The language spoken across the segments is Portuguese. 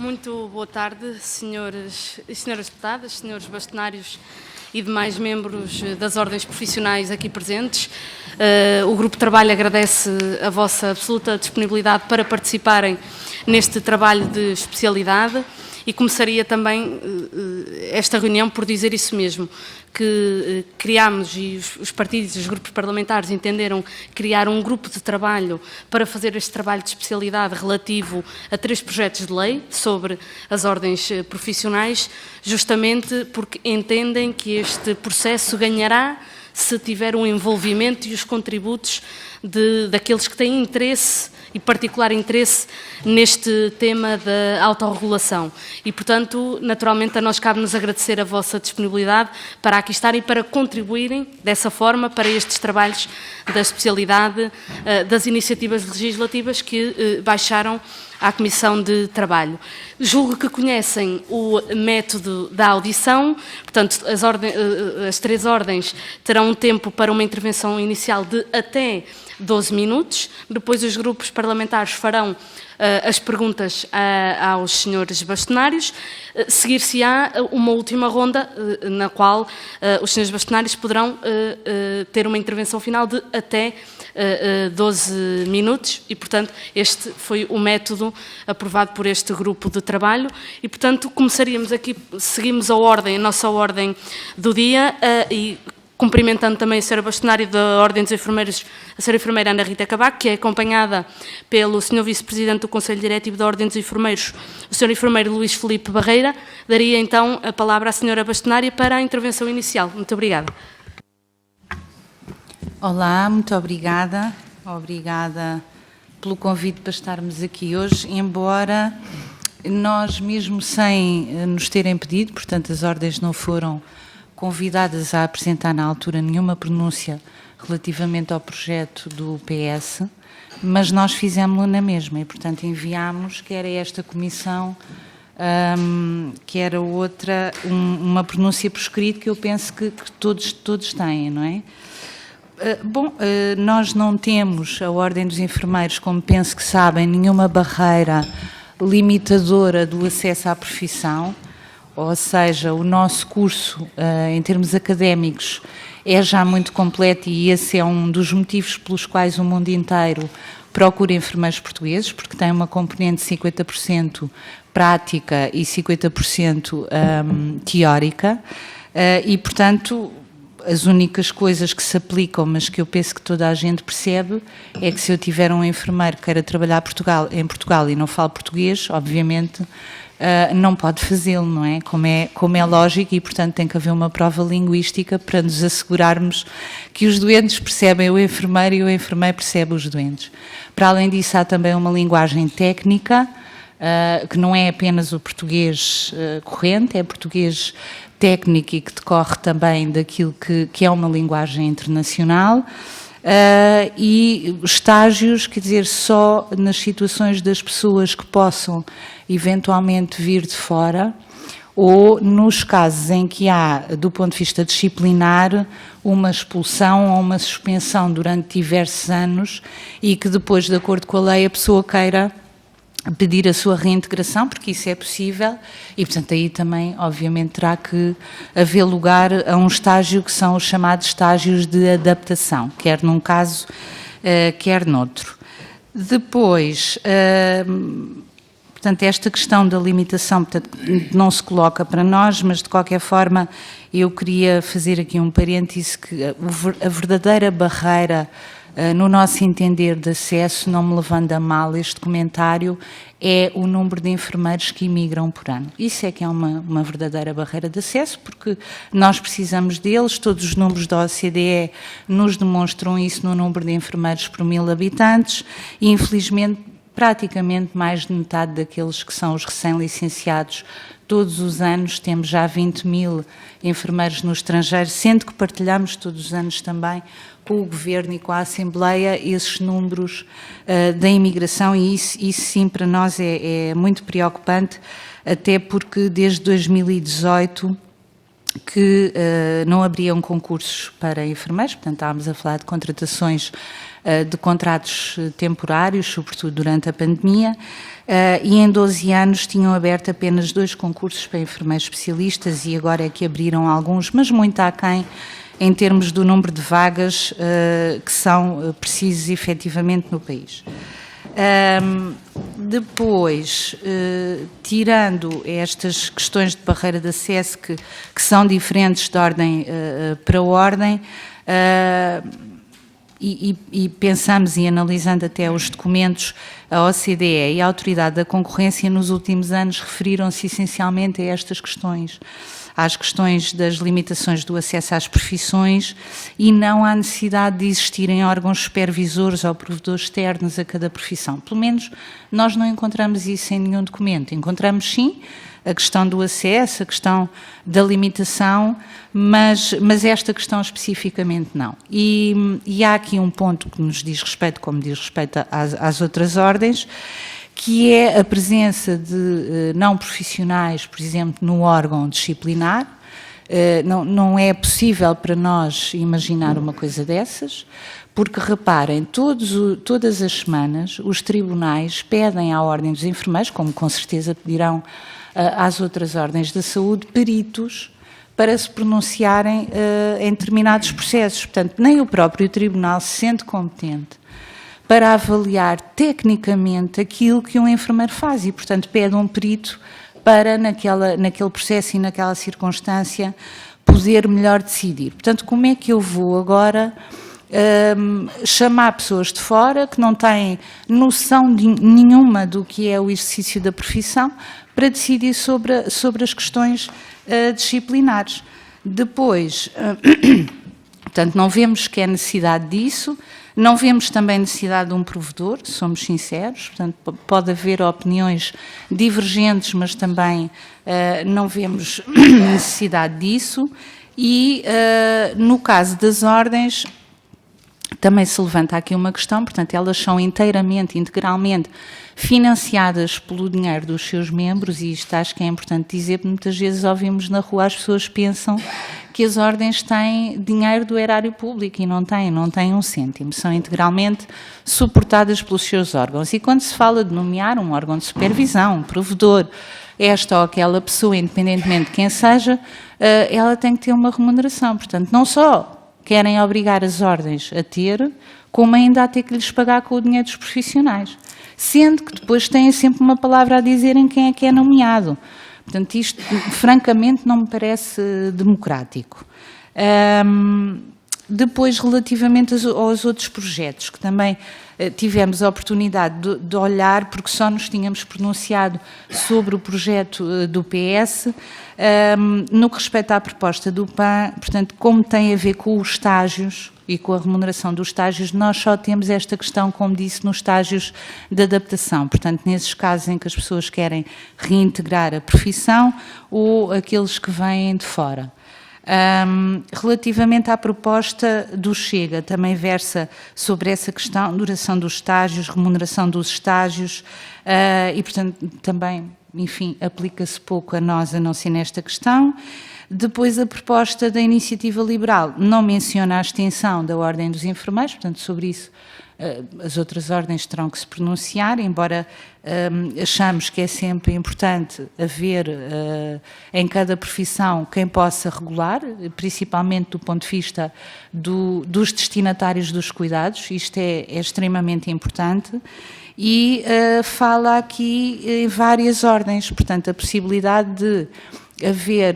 Muito boa tarde, senhores e senhoras deputadas, senhores bastonários e demais membros das ordens profissionais aqui presentes. O Grupo de Trabalho agradece a vossa absoluta disponibilidade para participarem neste trabalho de especialidade e começaria também esta reunião por dizer isso mesmo, que criámos e os partidos, os grupos parlamentares entenderam criar um grupo de trabalho para fazer este trabalho de especialidade relativo a 3 projetos de lei sobre as ordens profissionais, justamente porque entendem que este processo ganhará se tiver um envolvimento e os contributos daqueles que têm interesse e particular interesse neste tema da autorregulação. E, portanto, naturalmente, a nós cabe-nos agradecer a vossa disponibilidade para aqui estar e para contribuírem, dessa forma, para estes trabalhos da especialidade das iniciativas legislativas que baixaram à Comissão de Trabalho. Julgo que conhecem o método da audição, portanto, as 3 ordens terão um tempo para uma intervenção inicial de até 12 minutos, depois os grupos parlamentares farão as perguntas aos senhores bastonários, seguir-se-á uma última ronda na qual os senhores bastonários poderão ter uma intervenção final de até 12 minutos e, portanto, este foi o método aprovado por este grupo de trabalho e, portanto, começaríamos aqui, seguimos a nossa ordem do dia e cumprimentando também a senhora bastonária da Ordem dos Enfermeiros, a senhora enfermeira Ana Rita Cavaco, que é acompanhada pelo senhor vice-presidente do Conselho Diretivo da Ordem dos Enfermeiros, o senhor enfermeiro Luís Filipe Barreira. Daria então a palavra à senhora bastonária para a intervenção inicial. Muito obrigada. Olá, muito obrigada. Obrigada pelo convite para estarmos aqui hoje, embora nós, mesmo sem nos terem pedido, portanto as ordens não foram convidadas a apresentar na altura nenhuma pronúncia relativamente ao projeto do PS, mas nós fizemos-lo na mesma e, portanto, enviámos, quer a esta comissão, quer a outra, uma pronúncia por escrito que eu penso que todos têm, não é? Nós não temos, a Ordem dos Enfermeiros, como penso que sabem, nenhuma barreira limitadora do acesso à profissão. Ou seja, o nosso curso, em termos académicos, é já muito completo e esse é um dos motivos pelos quais o mundo inteiro procura enfermeiros portugueses, porque tem uma componente de 50% prática e 50% teórica e, portanto, as únicas coisas que se aplicam, mas que eu penso que toda a gente percebe, é que se eu tiver um enfermeiro que queira trabalhar em Portugal e não fala português, obviamente, não pode fazê-lo, não é? Como é lógico e, portanto, tem que haver uma prova linguística para nos assegurarmos que os doentes percebem o enfermeiro e o enfermeiro percebe os doentes. Para além disso, há também uma linguagem técnica, que não é apenas o português corrente, é português técnico e que decorre também daquilo que é uma linguagem internacional. E estágios, quer dizer, só nas situações das pessoas que possam eventualmente vir de fora ou nos casos em que há, do ponto de vista disciplinar, uma expulsão ou uma suspensão durante diversos anos e que depois, de acordo com a lei, a pessoa queira pedir a sua reintegração, porque isso é possível e, portanto, aí também, obviamente, terá que haver lugar a um estágio que são os chamados estágios de adaptação, quer num caso, quer noutro. Depois, portanto, esta questão da limitação, portanto, não se coloca para nós, mas, de qualquer forma, eu queria fazer aqui um parêntese que a verdadeira barreira no nosso entender de acesso, não me levando a mal este comentário, é o número de enfermeiros que imigram por ano. Isso é que é uma verdadeira barreira de acesso, porque nós precisamos deles, todos os números da OCDE nos demonstram isso no número de enfermeiros por 1000 habitantes e, infelizmente, praticamente mais de metade daqueles que são os recém-licenciados. Todos os anos temos já 20.000 enfermeiros no estrangeiro, sendo que partilhamos todos os anos também com o Governo e com a Assembleia esses números da imigração e isso sim para nós é muito preocupante, até porque desde 2018 que não abriam concursos para enfermeiros, portanto estávamos a falar de contratações de contratos temporários, sobretudo durante a pandemia, e em 12 anos tinham aberto apenas 2 concursos para enfermeiros especialistas e agora é que abriram alguns, mas muito aquém em termos do número de vagas que são precisas efetivamente no país. Depois, tirando estas questões de barreira de acesso que são diferentes de ordem para ordem, e pensamos e analisando até os documentos, a OCDE e a Autoridade da Concorrência nos últimos anos referiram-se essencialmente a estas questões, às questões das limitações do acesso às profissões e não à necessidade de existirem órgãos supervisores ou provedores externos a cada profissão. Pelo menos nós não encontramos isso em nenhum documento. Encontramos sim a questão do acesso, a questão da limitação, mas esta questão especificamente não. E há aqui um ponto que nos diz respeito, como diz respeito às outras ordens, que é a presença de não profissionais, por exemplo, no órgão disciplinar. Não é possível para nós imaginar uma coisa dessas, porque, reparem, todas as semanas os tribunais pedem à Ordem dos Enfermeiros, como com certeza pedirão às outras ordens da saúde, peritos para se pronunciarem em determinados processos. Portanto, nem o próprio tribunal se sente competente para avaliar tecnicamente aquilo que um enfermeiro faz e, portanto, pede um perito para, naquele processo e naquela circunstância, poder melhor decidir. Portanto, como é que eu vou agora chamar pessoas de fora que não têm noção nenhuma do que é o exercício da profissão para decidir sobre as questões disciplinares? Depois, portanto, não vemos que é necessidade disso. Não vemos também necessidade de um provedor, somos sinceros, portanto, pode haver opiniões divergentes, mas também não vemos necessidade disso. E, no caso das ordens, também se levanta aqui uma questão, portanto, elas são integralmente financiadas pelo dinheiro dos seus membros, e isto acho que é importante dizer, porque muitas vezes ouvimos na rua as pessoas pensam que as ordens têm dinheiro do erário público e não têm um cêntimo, são integralmente suportadas pelos seus órgãos. E quando se fala de nomear um órgão de supervisão, um provedor, esta ou aquela pessoa, independentemente de quem seja, ela tem que ter uma remuneração. Portanto, não só querem obrigar as ordens a ter, como ainda a ter que lhes pagar com o dinheiro dos profissionais, sendo que depois têm sempre uma palavra a dizer em quem é que é nomeado. Portanto, isto, francamente, não me parece democrático. Depois, relativamente aos outros projetos, que também tivemos a oportunidade de olhar, porque só nos tínhamos pronunciado sobre o projeto do PS, no que respeita à proposta do PAN, portanto, como tem a ver com os estágios e com a remuneração dos estágios, nós só temos esta questão, como disse, nos estágios de adaptação. Portanto, nesses casos em que as pessoas querem reintegrar a profissão ou aqueles que vêm de fora. Relativamente à proposta do Chega, também versa sobre essa questão, duração dos estágios, remuneração dos estágios, e, portanto, também, enfim, aplica-se pouco a nós, a não ser nesta questão. Depois, a proposta da Iniciativa Liberal não menciona a extensão da Ordem dos Enfermeiros, portanto, sobre isso as outras ordens terão que se pronunciar, embora achamos que é sempre importante haver em cada profissão quem possa regular, principalmente do ponto de vista dos destinatários dos cuidados, isto é extremamente importante, e fala aqui em várias ordens, portanto, a possibilidade de haver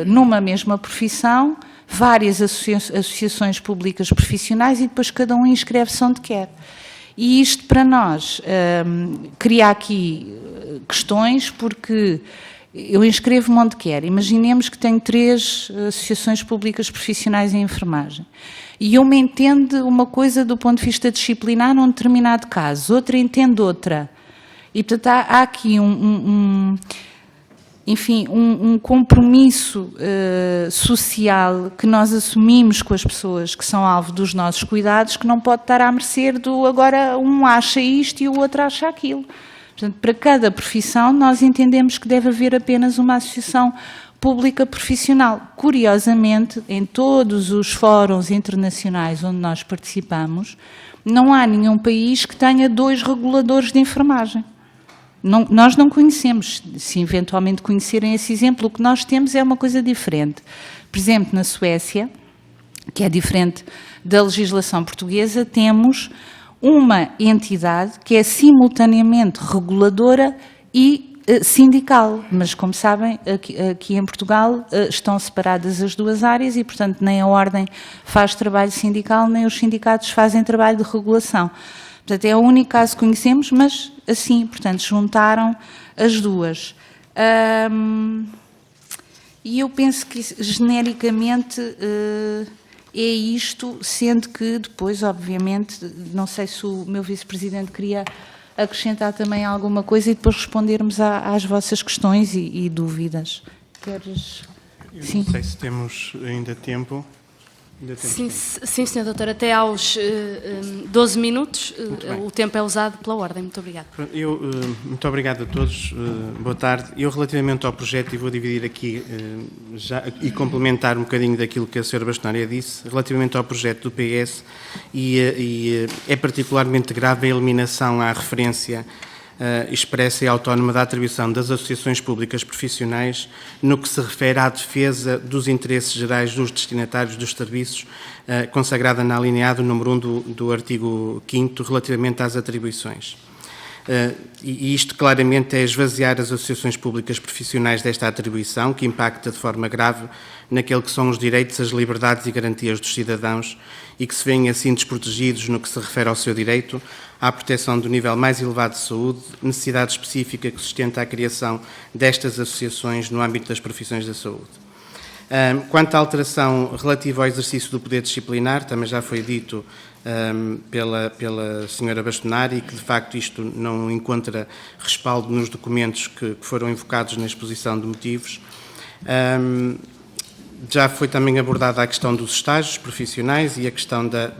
numa mesma profissão várias associações públicas profissionais e depois cada um inscreve-se onde quer. E isto para nós cria aqui questões, porque eu inscrevo-me onde quer. Imaginemos que tenho 3 associações públicas profissionais em enfermagem e uma entende uma coisa do ponto de vista disciplinar num determinado caso, outra entende outra. E portanto há aqui enfim, um compromisso social que nós assumimos com as pessoas que são alvo dos nossos cuidados, que não pode estar à mercê do agora um acha isto e o outro acha aquilo. Portanto, para cada profissão nós entendemos que deve haver apenas uma associação pública profissional. Curiosamente, em todos os fóruns internacionais onde nós participamos, não há nenhum país que tenha 2 reguladores de enfermagem. Nós não conhecemos. Se eventualmente conhecerem esse exemplo, o que nós temos é uma coisa diferente. Por exemplo, na Suécia, que é diferente da legislação portuguesa, temos uma entidade que é simultaneamente reguladora e sindical, mas como sabem, aqui em Portugal estão separadas as 2 áreas e, portanto, nem a Ordem faz trabalho sindical, nem os sindicatos fazem trabalho de regulação. Portanto, é o único caso que conhecemos, mas assim, portanto, juntaram as 2. E eu penso que, genericamente, é isto, sendo que depois, obviamente, não sei se o meu vice-presidente queria acrescentar também alguma coisa e depois respondermos às vossas questões e dúvidas. Queres? Sim. Não sei se temos ainda tempo. Sim, Sra. Doutora, até aos 12 minutos o tempo é usado pela Ordem. Muito obrigada. Muito obrigado a todos. Boa tarde. Eu, relativamente ao projeto, e vou dividir aqui já, e complementar um bocadinho daquilo que a Sra. Bastonária disse, relativamente ao projeto do PS, e é particularmente grave a eliminação à referência expressa e autónoma da atribuição das associações públicas profissionais no que se refere à defesa dos interesses gerais dos destinatários dos serviços, consagrada na alínea A do número 1 do artigo 5º, relativamente às atribuições. E isto claramente é esvaziar as associações públicas profissionais desta atribuição, que impacta de forma grave naquele que são os direitos, as liberdades e garantias dos cidadãos e que se veem assim desprotegidos no que se refere ao seu direito à proteção do nível mais elevado de saúde, necessidade específica que sustenta a criação destas associações no âmbito das profissões da saúde. Quanto à alteração relativa ao exercício do poder disciplinar, também já foi dito pela Sra. Bastonária, e que de facto isto não encontra respaldo nos documentos que foram invocados na exposição de motivos. Já foi também abordada a questão dos estágios profissionais e a questão da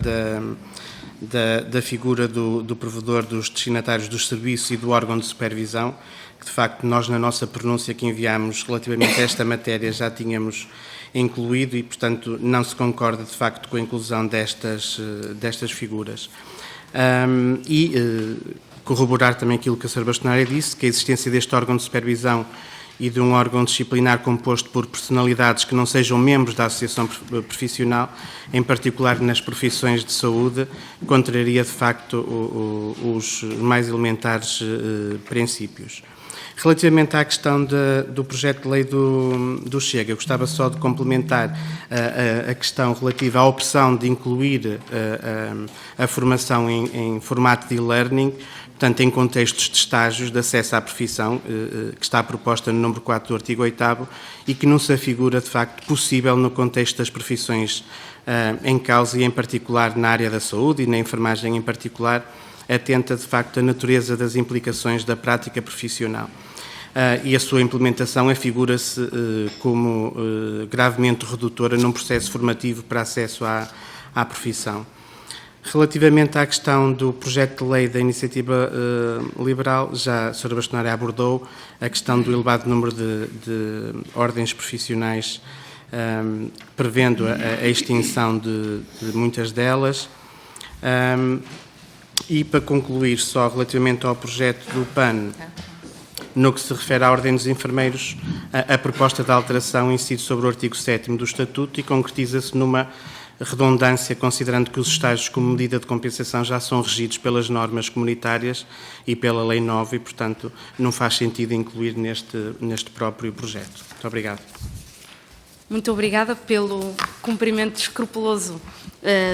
figura do provedor dos destinatários dos serviços e do órgão de supervisão, que de facto nós na nossa pronúncia que enviámos relativamente a esta matéria já tínhamos incluído e, portanto, não se concorda de facto com a inclusão destas figuras. Corroborar também aquilo que a Sra. Bastonária disse, que a existência deste órgão de supervisão e de um órgão disciplinar composto por personalidades que não sejam membros da associação profissional, em particular nas profissões de saúde, contraria de facto os mais elementares princípios. Relativamente à questão do projeto de lei do Chega, eu gostava só de complementar a questão relativa à opção de incluir a formação em formato de e-learning, portanto, em contextos de estágios de acesso à profissão, que está proposta no número 4 do artigo 8º e que não se afigura, de facto, possível no contexto das profissões em causa e, em particular, na área da saúde e na enfermagem em particular, atenta, de facto, à natureza das implicações da prática profissional. E a sua implementação afigura-se como gravemente redutora num processo formativo para acesso à profissão. Relativamente à questão do projeto de lei da Iniciativa Liberal, já a Sra. Bastonária abordou a questão do elevado número de ordens profissionais, prevendo a extinção de muitas delas. E para concluir, só relativamente ao projeto do PAN, no que se refere à Ordem dos Enfermeiros, a proposta de alteração incide sobre o artigo 7º do Estatuto e concretiza-se numa redundância, considerando que os estágios como medida de compensação já são regidos pelas normas comunitárias e pela Lei 9 e, portanto, não faz sentido incluir neste próprio projeto. Muito obrigado. Muito obrigada pelo cumprimento escrupuloso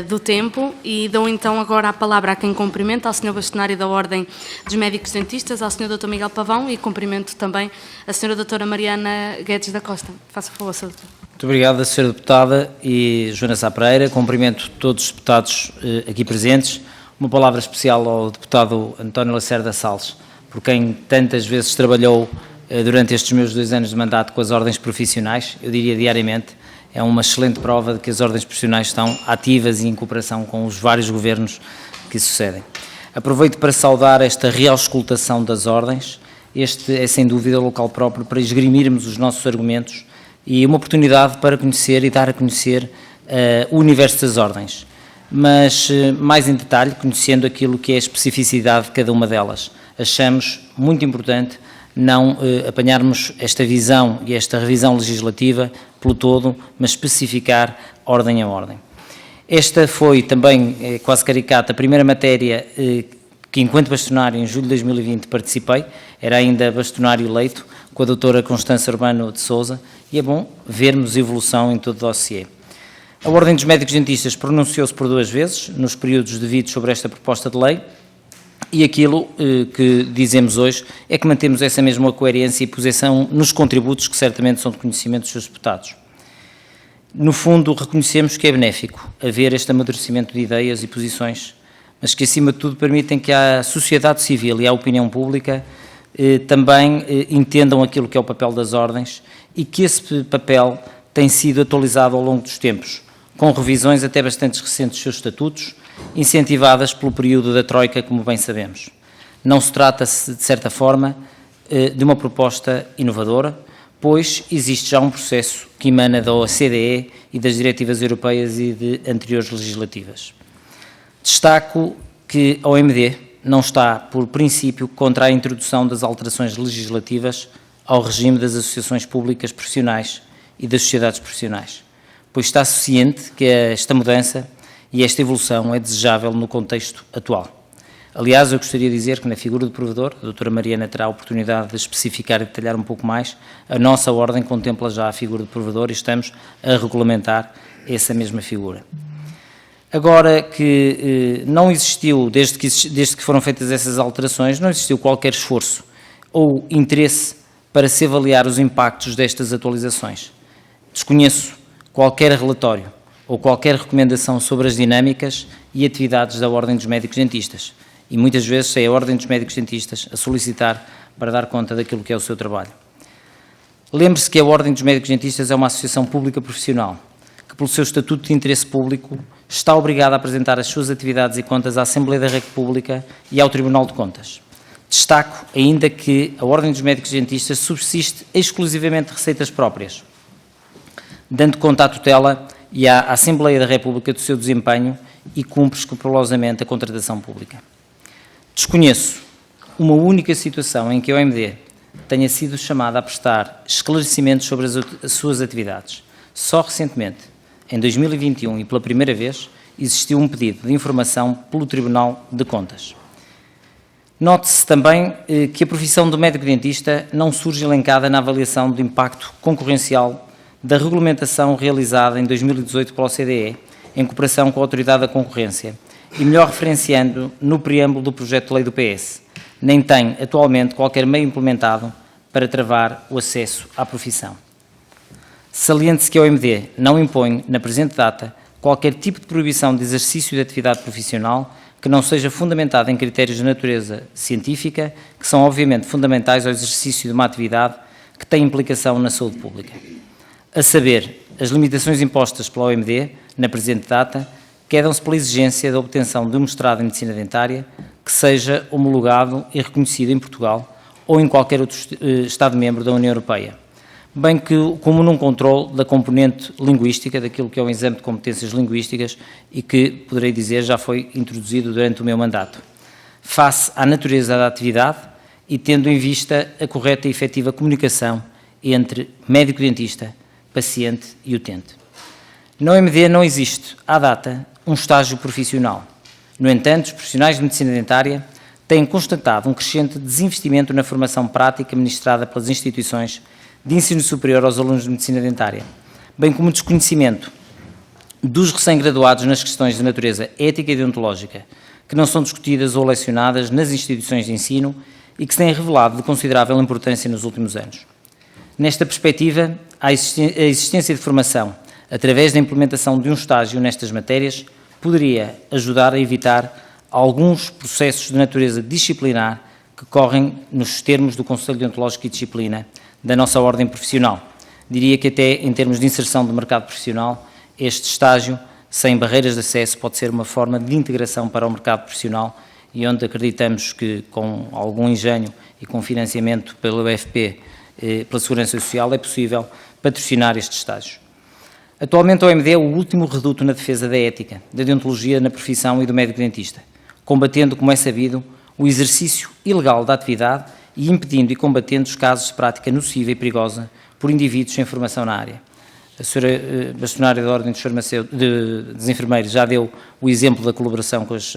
do tempo e dou então agora a palavra a quem cumprimenta, ao Sr. Bastonário da Ordem dos Médicos Dentistas, ao Sr. Dr. Miguel Pavão e cumprimento também a Sra. Doutora Mariana Guedes da Costa. Faça favor, Sr. Doutor. Muito obrigado, Sra. Deputada e Joana Sá Pereira. Cumprimento todos os deputados aqui presentes. Uma palavra especial ao deputado António Lacerda Salles, por quem tantas vezes trabalhou durante estes meus 2 anos de mandato com as ordens profissionais, eu diria diariamente. É uma excelente prova de que as ordens profissionais estão ativas e em cooperação com os vários governos que sucedem. Aproveito para saudar esta reauscultação das ordens. Este é, sem dúvida, o local próprio para esgrimirmos os nossos argumentos e uma oportunidade para conhecer e dar a conhecer o universo das ordens. mas mais em detalhe, conhecendo aquilo que é a especificidade de cada uma delas. Achamos muito importante não apanharmos esta visão e esta revisão legislativa pelo todo, mas especificar ordem a ordem. Esta foi também, quase caricata, a primeira matéria que, enquanto bastonário, em julho de 2020, participei, era ainda bastonário eleito, com a doutora Constança Urbano de Sousa, e é bom vermos evolução em todo o dossiê. A Ordem dos Médicos Dentistas pronunciou-se por 2 vezes, nos períodos devidos, sobre esta proposta de lei, e aquilo que dizemos hoje é que mantemos essa mesma coerência e posição nos contributos que certamente são de conhecimento dos seus deputados. No fundo, reconhecemos que é benéfico haver este amadurecimento de ideias e posições, mas que, acima de tudo, permitem que a sociedade civil e a opinião pública também entendam aquilo que é o papel das ordens e que esse papel tem sido atualizado ao longo dos tempos, com revisões até bastante recentes dos seus estatutos, incentivadas pelo período da Troika, como bem sabemos. Não se trata-se, de certa forma, de uma proposta inovadora, pois existe já um processo que emana da OCDE e das diretivas europeias e de anteriores legislativas. Destaco que a OMD não está, por princípio, contra a introdução das alterações legislativas ao regime das associações públicas profissionais e das sociedades profissionais, pois está ciente que esta mudança e esta evolução é desejável no contexto atual. Aliás, eu gostaria de dizer que na figura do provedor, a doutora Mariana terá a oportunidade de especificar e detalhar um pouco mais, a nossa ordem contempla já a figura do provedor e estamos a regulamentar essa mesma figura. Agora que não existiu, desde que foram feitas essas alterações, não existiu qualquer esforço ou interesse para se avaliar os impactos destas atualizações. Desconheço qualquer relatório ou qualquer recomendação sobre as dinâmicas e atividades da Ordem dos Médicos Dentistas. E muitas vezes é a Ordem dos Médicos Dentistas a solicitar para dar conta daquilo que é o seu trabalho. Lembre-se que a Ordem dos Médicos Dentistas é uma associação pública profissional, que pelo seu estatuto de interesse público está obrigada a apresentar as suas atividades e contas à Assembleia da República e ao Tribunal de Contas. Destaco ainda que a Ordem dos Médicos Dentistas subsiste exclusivamente de receitas próprias, dando conta à tutela e à Assembleia da República do seu desempenho e cumpre escrupulosamente a contratação pública. Desconheço uma única situação em que a OMD tenha sido chamada a prestar esclarecimentos sobre as suas atividades. Só recentemente, em 2021 e pela primeira vez, existiu um pedido de informação pelo Tribunal de Contas. Note-se também que a profissão do médico-dentista não surge elencada na avaliação do impacto concorrencial da regulamentação realizada em 2018 pela OCDE, em cooperação com a Autoridade da Concorrência, e melhor referenciando no preâmbulo do projeto de lei do PS, nem tem atualmente qualquer meio implementado para travar o acesso à profissão. Saliente-se que a OMD não impõe, na presente data, qualquer tipo de proibição de exercício de atividade profissional que não seja fundamentada em critérios de natureza científica, que são obviamente fundamentais ao exercício de uma atividade que tem implicação na saúde pública. A saber, as limitações impostas pela OMD, na presente data, quedam-se pela exigência da obtenção de um mestrado em Medicina Dentária que seja homologado e reconhecido em Portugal ou em qualquer outro Estado-membro da União Europeia, bem que como num controle da componente linguística, daquilo que é o exame de competências linguísticas e que, poderei dizer, já foi introduzido durante o meu mandato. Face à natureza da atividade e tendo em vista a correta e efetiva comunicação entre médico-dentista, paciente e utente. Na OMD não existe, à data, um estágio profissional. No entanto, os profissionais de medicina dentária têm constatado um crescente desinvestimento na formação prática ministrada pelas instituições de ensino superior aos alunos de medicina dentária, bem como o desconhecimento dos recém-graduados nas questões de natureza ética e deontológica, que não são discutidas ou lecionadas nas instituições de ensino e que se têm revelado de considerável importância nos últimos anos. Nesta perspectiva, a existência de formação, através da implementação de um estágio nestas matérias, poderia ajudar a evitar alguns processos de natureza disciplinar que correm nos termos do Conselho Deontológico e Disciplina da nossa ordem profissional. Diria que até em termos de inserção do mercado profissional, este estágio, sem barreiras de acesso, pode ser uma forma de integração para o mercado profissional e onde acreditamos que, com algum engenho e com financiamento pela UFP, pela Segurança Social, é possível patrocinar este estágio. Atualmente, a OMD é o último reduto na defesa da ética, da deontologia na profissão e do médico-dentista, combatendo, como é sabido, o exercício ilegal da atividade e impedindo e combatendo os casos de prática nociva e perigosa por indivíduos sem formação na área. A senhora bastonária da Ordem dos Enfermeiros já deu o exemplo da colaboração com as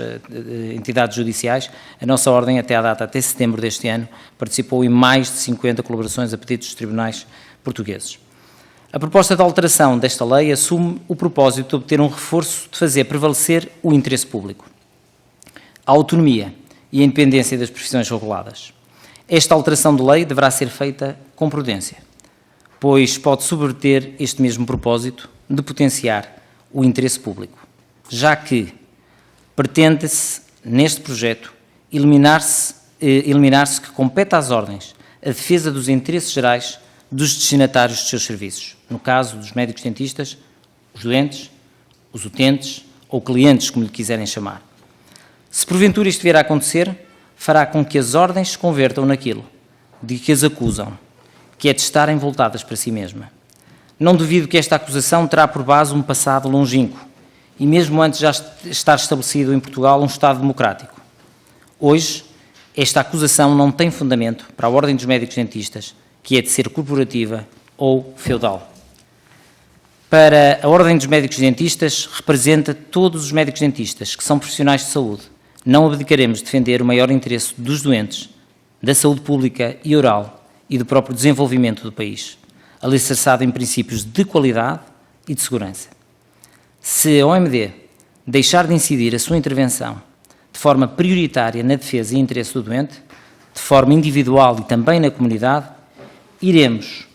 entidades judiciais. A nossa Ordem, até à data, até setembro deste ano, participou em mais de 50 colaborações a pedido dos tribunais portugueses. A proposta de alteração desta lei assume o propósito de obter um reforço de fazer prevalecer o interesse público, a autonomia e a independência das profissões reguladas. Esta alteração de lei deverá ser feita com prudência, pois pode subverter este mesmo propósito de potenciar o interesse público, já que pretende-se, neste projeto, eliminar-se que compete às ordens a defesa dos interesses gerais dos destinatários dos seus serviços, no caso dos médicos-dentistas, os doentes, os utentes ou clientes, como lhe quiserem chamar. Se porventura isto vier a acontecer, fará com que as ordens se convertam naquilo de que as acusam, que é de estarem voltadas para si mesma. Não duvido que esta acusação terá por base um passado longínquo e mesmo antes já estar estabelecido em Portugal um Estado democrático. Hoje, esta acusação não tem fundamento para a Ordem dos Médicos-Dentistas, que é de ser corporativa ou feudal. Para a Ordem dos Médicos-Dentistas, representa todos os médicos-dentistas que são profissionais de saúde. Não abdicaremos de defender o maior interesse dos doentes, da saúde pública e oral e do próprio desenvolvimento do país, alicerçado em princípios de qualidade e de segurança. Se a OMD deixar de incidir a sua intervenção de forma prioritária na defesa e interesse do doente, de forma individual e também na comunidade, iremos,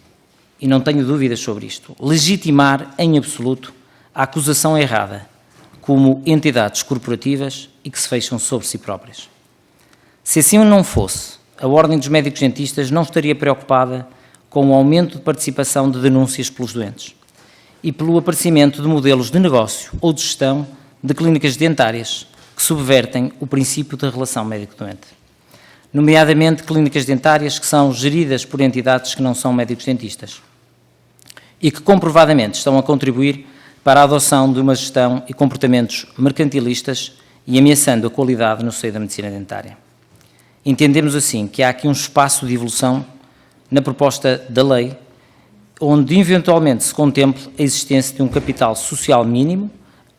e não tenho dúvidas sobre isto, legitimar em absoluto a acusação errada como entidades corporativas e que se fecham sobre si próprias. Se assim não fosse, a Ordem dos Médicos-Dentistas não estaria preocupada com o aumento de participação de denúncias pelos doentes e pelo aparecimento de modelos de negócio ou de gestão de clínicas dentárias que subvertem o princípio da relação médico-doente, nomeadamente clínicas dentárias que são geridas por entidades que não são médicos-dentistas e que comprovadamente estão a contribuir para a adoção de uma gestão e comportamentos mercantilistas e ameaçando a qualidade no seio da medicina dentária. Entendemos assim que há aqui um espaço de evolução na proposta da lei, onde eventualmente se contemple a existência de um capital social mínimo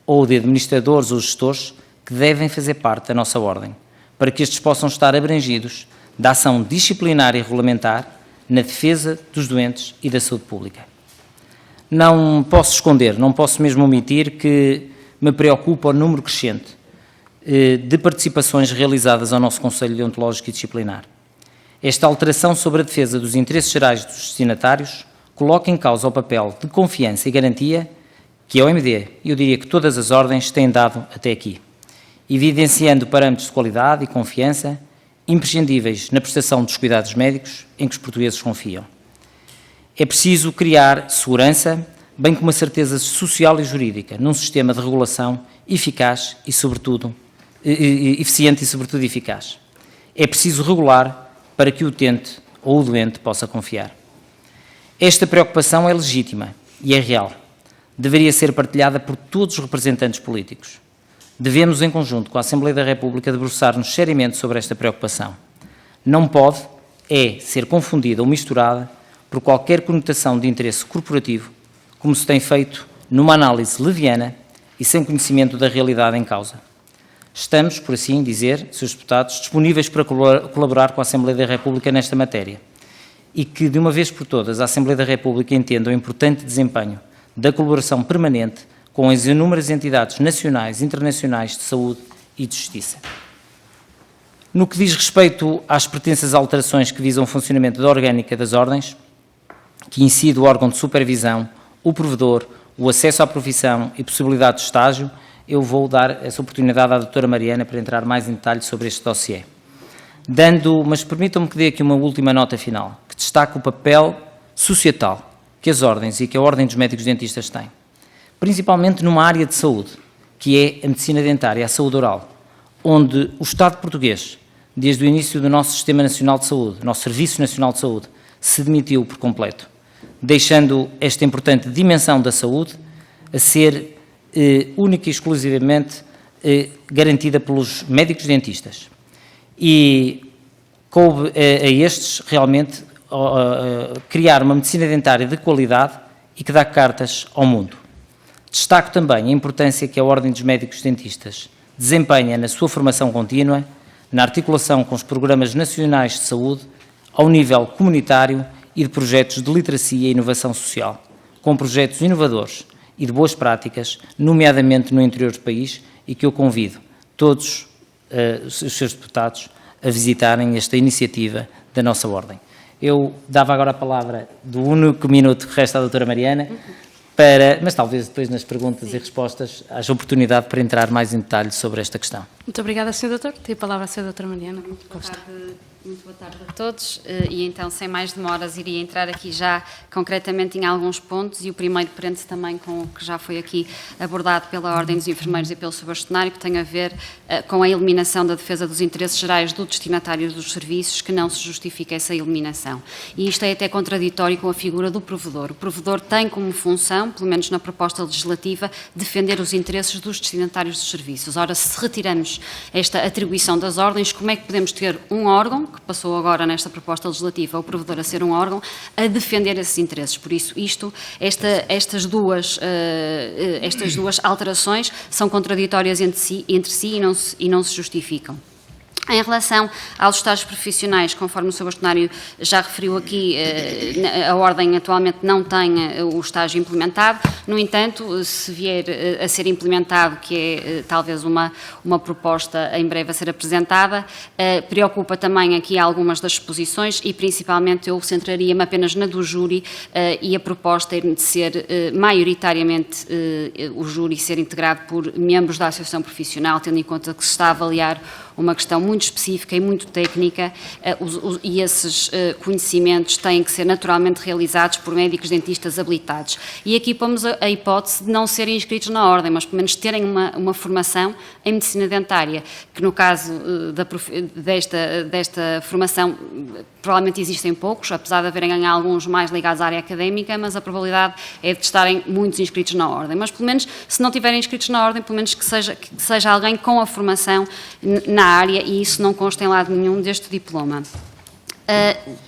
ou de administradores ou gestores que devem fazer parte da nossa ordem, para que estes possam estar abrangidos da ação disciplinar e regulamentar na defesa dos doentes e da saúde pública. Não posso esconder, não posso mesmo omitir que me preocupa o número crescente de participações realizadas ao nosso Conselho Deontológico e Disciplinar. Esta alteração sobre a defesa dos interesses gerais dos destinatários coloca em causa o papel de confiança e garantia que a OMD, eu diria que todas as ordens, têm dado até aqui, evidenciando parâmetros de qualidade e confiança imprescindíveis na prestação dos cuidados médicos em que os portugueses confiam. É preciso criar segurança, bem como uma certeza social e jurídica, num sistema de regulação eficaz e, sobretudo, eficiente e, sobretudo, eficaz. É preciso regular para que o utente ou o doente possa confiar. Esta preocupação é legítima e é real. Deveria ser partilhada por todos os representantes políticos. Devemos, em conjunto com a Assembleia da República, debruçar-nos seriamente sobre esta preocupação. Não pode, ser confundida ou misturada por qualquer conotação de interesse corporativo, como se tem feito numa análise leviana e sem conhecimento da realidade em causa. Estamos, por assim dizer, Srs. Deputados, disponíveis para colaborar com a Assembleia da República nesta matéria e que, de uma vez por todas, a Assembleia da República entenda o importante desempenho da colaboração permanente com as inúmeras entidades nacionais e internacionais de saúde e de justiça. No que diz respeito às pretensas alterações que visam o funcionamento da orgânica das ordens, que incide o órgão de supervisão, o provedor, o acesso à profissão e possibilidade de estágio, eu vou dar essa oportunidade à doutora Mariana para entrar mais em detalhe sobre este dossiê. Mas permitam-me que dê aqui uma última nota final, que destaca o papel societal que as ordens e que a Ordem dos Médicos-Dentistas têm, principalmente numa área de saúde, que é a medicina dentária, a saúde oral, onde o Estado português, desde o início do nosso Sistema Nacional de Saúde, nosso Serviço Nacional de Saúde, se demitiu por completo, deixando esta importante dimensão da saúde a ser única e exclusivamente garantida pelos médicos dentistas. E coube a estes realmente criar uma medicina dentária de qualidade e que dá cartas ao mundo. Destaco também a importância que a Ordem dos Médicos Dentistas desempenha na sua formação contínua, na articulação com os programas nacionais de saúde, ao nível comunitário e de projetos de literacia e inovação social, com projetos inovadores e de boas práticas, nomeadamente no interior do país, e que eu convido todos os seus deputados a visitarem esta iniciativa da nossa Ordem. Eu dava agora a palavra do único minuto que resta à doutora Mariana, mas talvez depois nas perguntas e respostas haja oportunidade para entrar mais em detalhe sobre esta questão. Muito obrigada, Sr. Doutor. Tem a palavra a Sra. Doutora Mariana Costa. Muito boa tarde a todos e então, sem mais demoras, iria entrar aqui já concretamente em alguns pontos e o primeiro prende-se também com o que já foi aqui abordado pela Ordem dos Enfermeiros e pelo seu bastonário, que tem a ver com a eliminação da defesa dos interesses gerais do destinatário dos serviços, que não se justifica essa eliminação. E isto é até contraditório com a figura do provedor. O provedor tem como função, pelo menos na proposta legislativa, defender os interesses dos destinatários dos serviços. Ora, se retiramos esta atribuição das ordens, como é que podemos ter um órgão, que passou agora nesta proposta legislativa, o provedor a ser um órgão, a defender esses interesses? Por isso, estas duas alterações são contraditórias entre si e não se justificam. Em relação aos estágios profissionais, conforme o Sr. Bastonário já referiu aqui, a Ordem atualmente não tem o estágio implementado. No entanto, se vier a ser implementado, que é talvez uma proposta em breve a ser apresentada, preocupa também aqui algumas das exposições e principalmente eu centraria-me apenas na do júri e a proposta é de ser maioritariamente o júri ser integrado por membros da Associação Profissional, tendo em conta que se está a avaliar uma questão muito específica e muito técnica e esses conhecimentos têm que ser naturalmente realizados por médicos dentistas habilitados. E aqui pomos a hipótese de não serem inscritos na Ordem, mas pelo menos terem uma formação em medicina dentária, que no caso desta formação provavelmente existem poucos, apesar de haverem alguns mais ligados à área académica, mas a probabilidade é de estarem muitos inscritos na Ordem. Mas pelo menos, se não tiverem inscritos na Ordem, pelo menos que seja alguém com a formação na área, e isso não consta em lado nenhum deste diploma.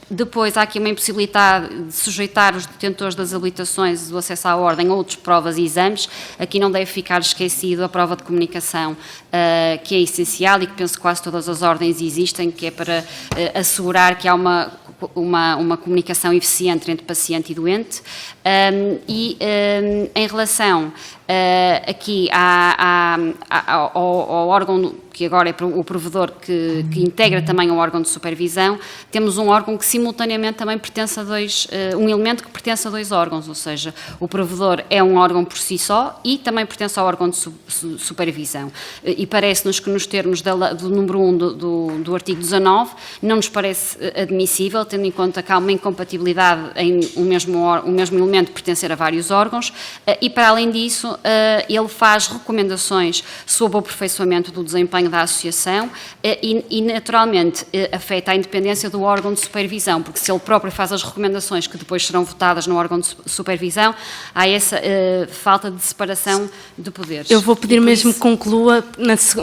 Depois há aqui uma impossibilidade de sujeitar os detentores das habilitações do acesso à ordem a outras provas e exames. Aqui não deve ficar esquecido a prova de comunicação, que é essencial e que penso que quase todas as ordens existem, que é para assegurar que há uma comunicação eficiente entre paciente e doente. Em relação aqui ao órgão que agora é o provedor que integra também o órgão de supervisão, temos um órgão que simultaneamente também pertence a um elemento que pertence a dois órgãos, ou seja, o provedor é um órgão por si só e também pertence ao órgão de supervisão. E parece-nos que nos termos do número 1 do artigo 19 não nos parece admissível, tendo em conta que há uma incompatibilidade em o mesmo elemento pertencer a vários órgãos e, para além disso, ele faz recomendações sobre o aperfeiçoamento do desempenho da associação e naturalmente, afeta a independência do órgão de supervisão, porque se ele próprio faz as recomendações que depois serão votadas no órgão de supervisão, há essa falta de separação de poderes. Eu vou pedir mesmo que conclua,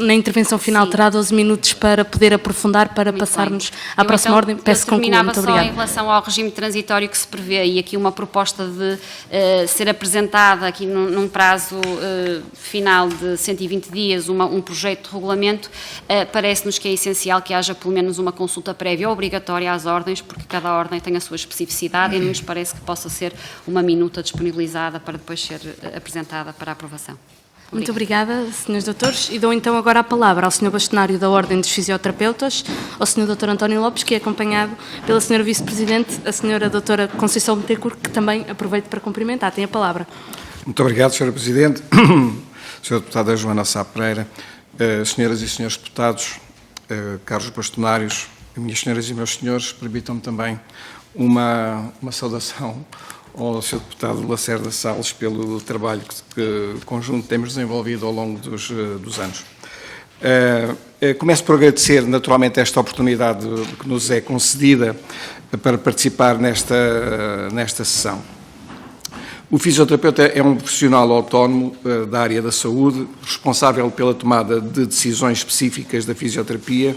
na intervenção final Sim. terá 12 minutos para poder aprofundar, para muito passarmos bem. À próxima ordem. Peço que conclua. Muito obrigada. Em relação ao regime transitório que se prevê, e aqui uma proposta de ser apresentada aqui num prazo final de 120 dias, um projeto de regulamento, parece-nos que é essencial que haja pelo menos uma consulta prévia obrigatória às ordens, porque cada ordem tem a sua especificidade e não nos parece que possa ser uma minuta disponibilizada para depois ser apresentada para a aprovação. Muito obrigada, Srs. Doutores, e dou então agora a palavra ao Sr. Bastonário da Ordem dos Fisioterapeutas, ao Sr. Dr. António Lopes, que é acompanhado pela Sra. Vice-Presidente, a Sra. Doutora Conceição Betancourt, que também aproveito para cumprimentar. Tem a palavra. Muito obrigado, Sra. Presidente, Sra. Deputada Joana Sá Pereira, Senhoras e Senhores Deputados, caros bastonários, minhas senhoras e meus senhores, permitam-me também uma saudação ao Sr. Deputado Lacerda Salles pelo trabalho que conjunto temos desenvolvido ao longo dos anos. Começo por agradecer naturalmente esta oportunidade que nos é concedida para participar nesta sessão. O fisioterapeuta é um profissional autónomo da área da saúde, responsável pela tomada de decisões específicas da fisioterapia,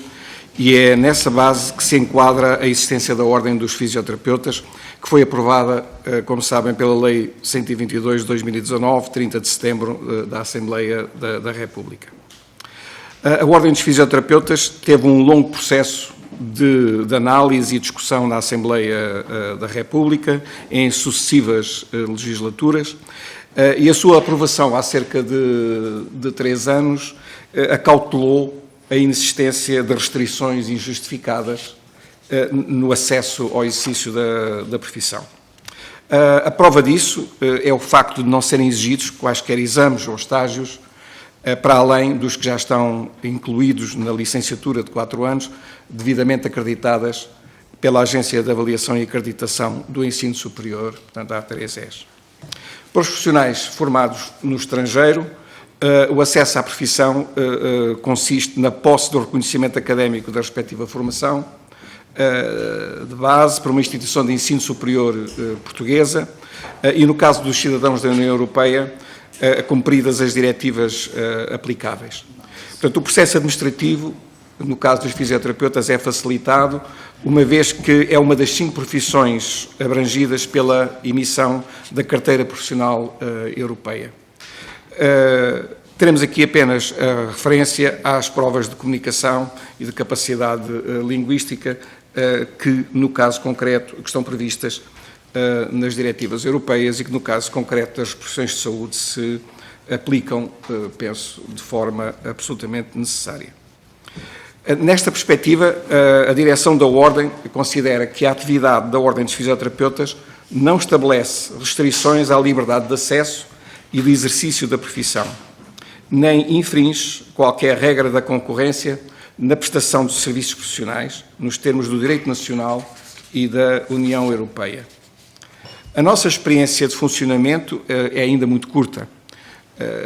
e é nessa base que se enquadra a existência da Ordem dos Fisioterapeutas, que foi aprovada, como sabem, pela Lei 122 de 2019, 30 de setembro, da Assembleia da República. A Ordem dos Fisioterapeutas teve um longo processo de análise e discussão na Assembleia da República, em sucessivas legislaturas, e a sua aprovação há cerca de 3 anos acautelou a inexistência de restrições injustificadas no acesso ao exercício da profissão. A prova disso é o facto de não serem exigidos quaisquer exames ou estágios para além dos que já estão incluídos na licenciatura de 4 anos, devidamente acreditadas pela Agência de Avaliação e Acreditação do Ensino Superior, portanto, a A3ES. Para os profissionais formados no estrangeiro, o acesso à profissão consiste na posse do reconhecimento académico da respectiva formação, de base para uma instituição de ensino superior portuguesa e, no caso dos cidadãos da União Europeia, cumpridas as diretivas aplicáveis. Portanto, o processo administrativo, no caso dos fisioterapeutas, é facilitado, uma vez que é uma das 5 profissões abrangidas pela emissão da Carteira Profissional Europeia. Teremos aqui apenas a referência às provas de comunicação e de capacidade linguística que, no caso concreto, que estão previstas nas diretivas europeias e que, no caso concreto das profissões de saúde, se aplicam, penso, de forma absolutamente necessária. Nesta perspectiva, a direção da Ordem considera que a atividade da Ordem dos Fisioterapeutas não estabelece restrições à liberdade de acesso e de exercício da profissão, nem infringe qualquer regra da concorrência na prestação de serviços profissionais, nos termos do direito nacional e da União Europeia. A nossa experiência de funcionamento é ainda muito curta.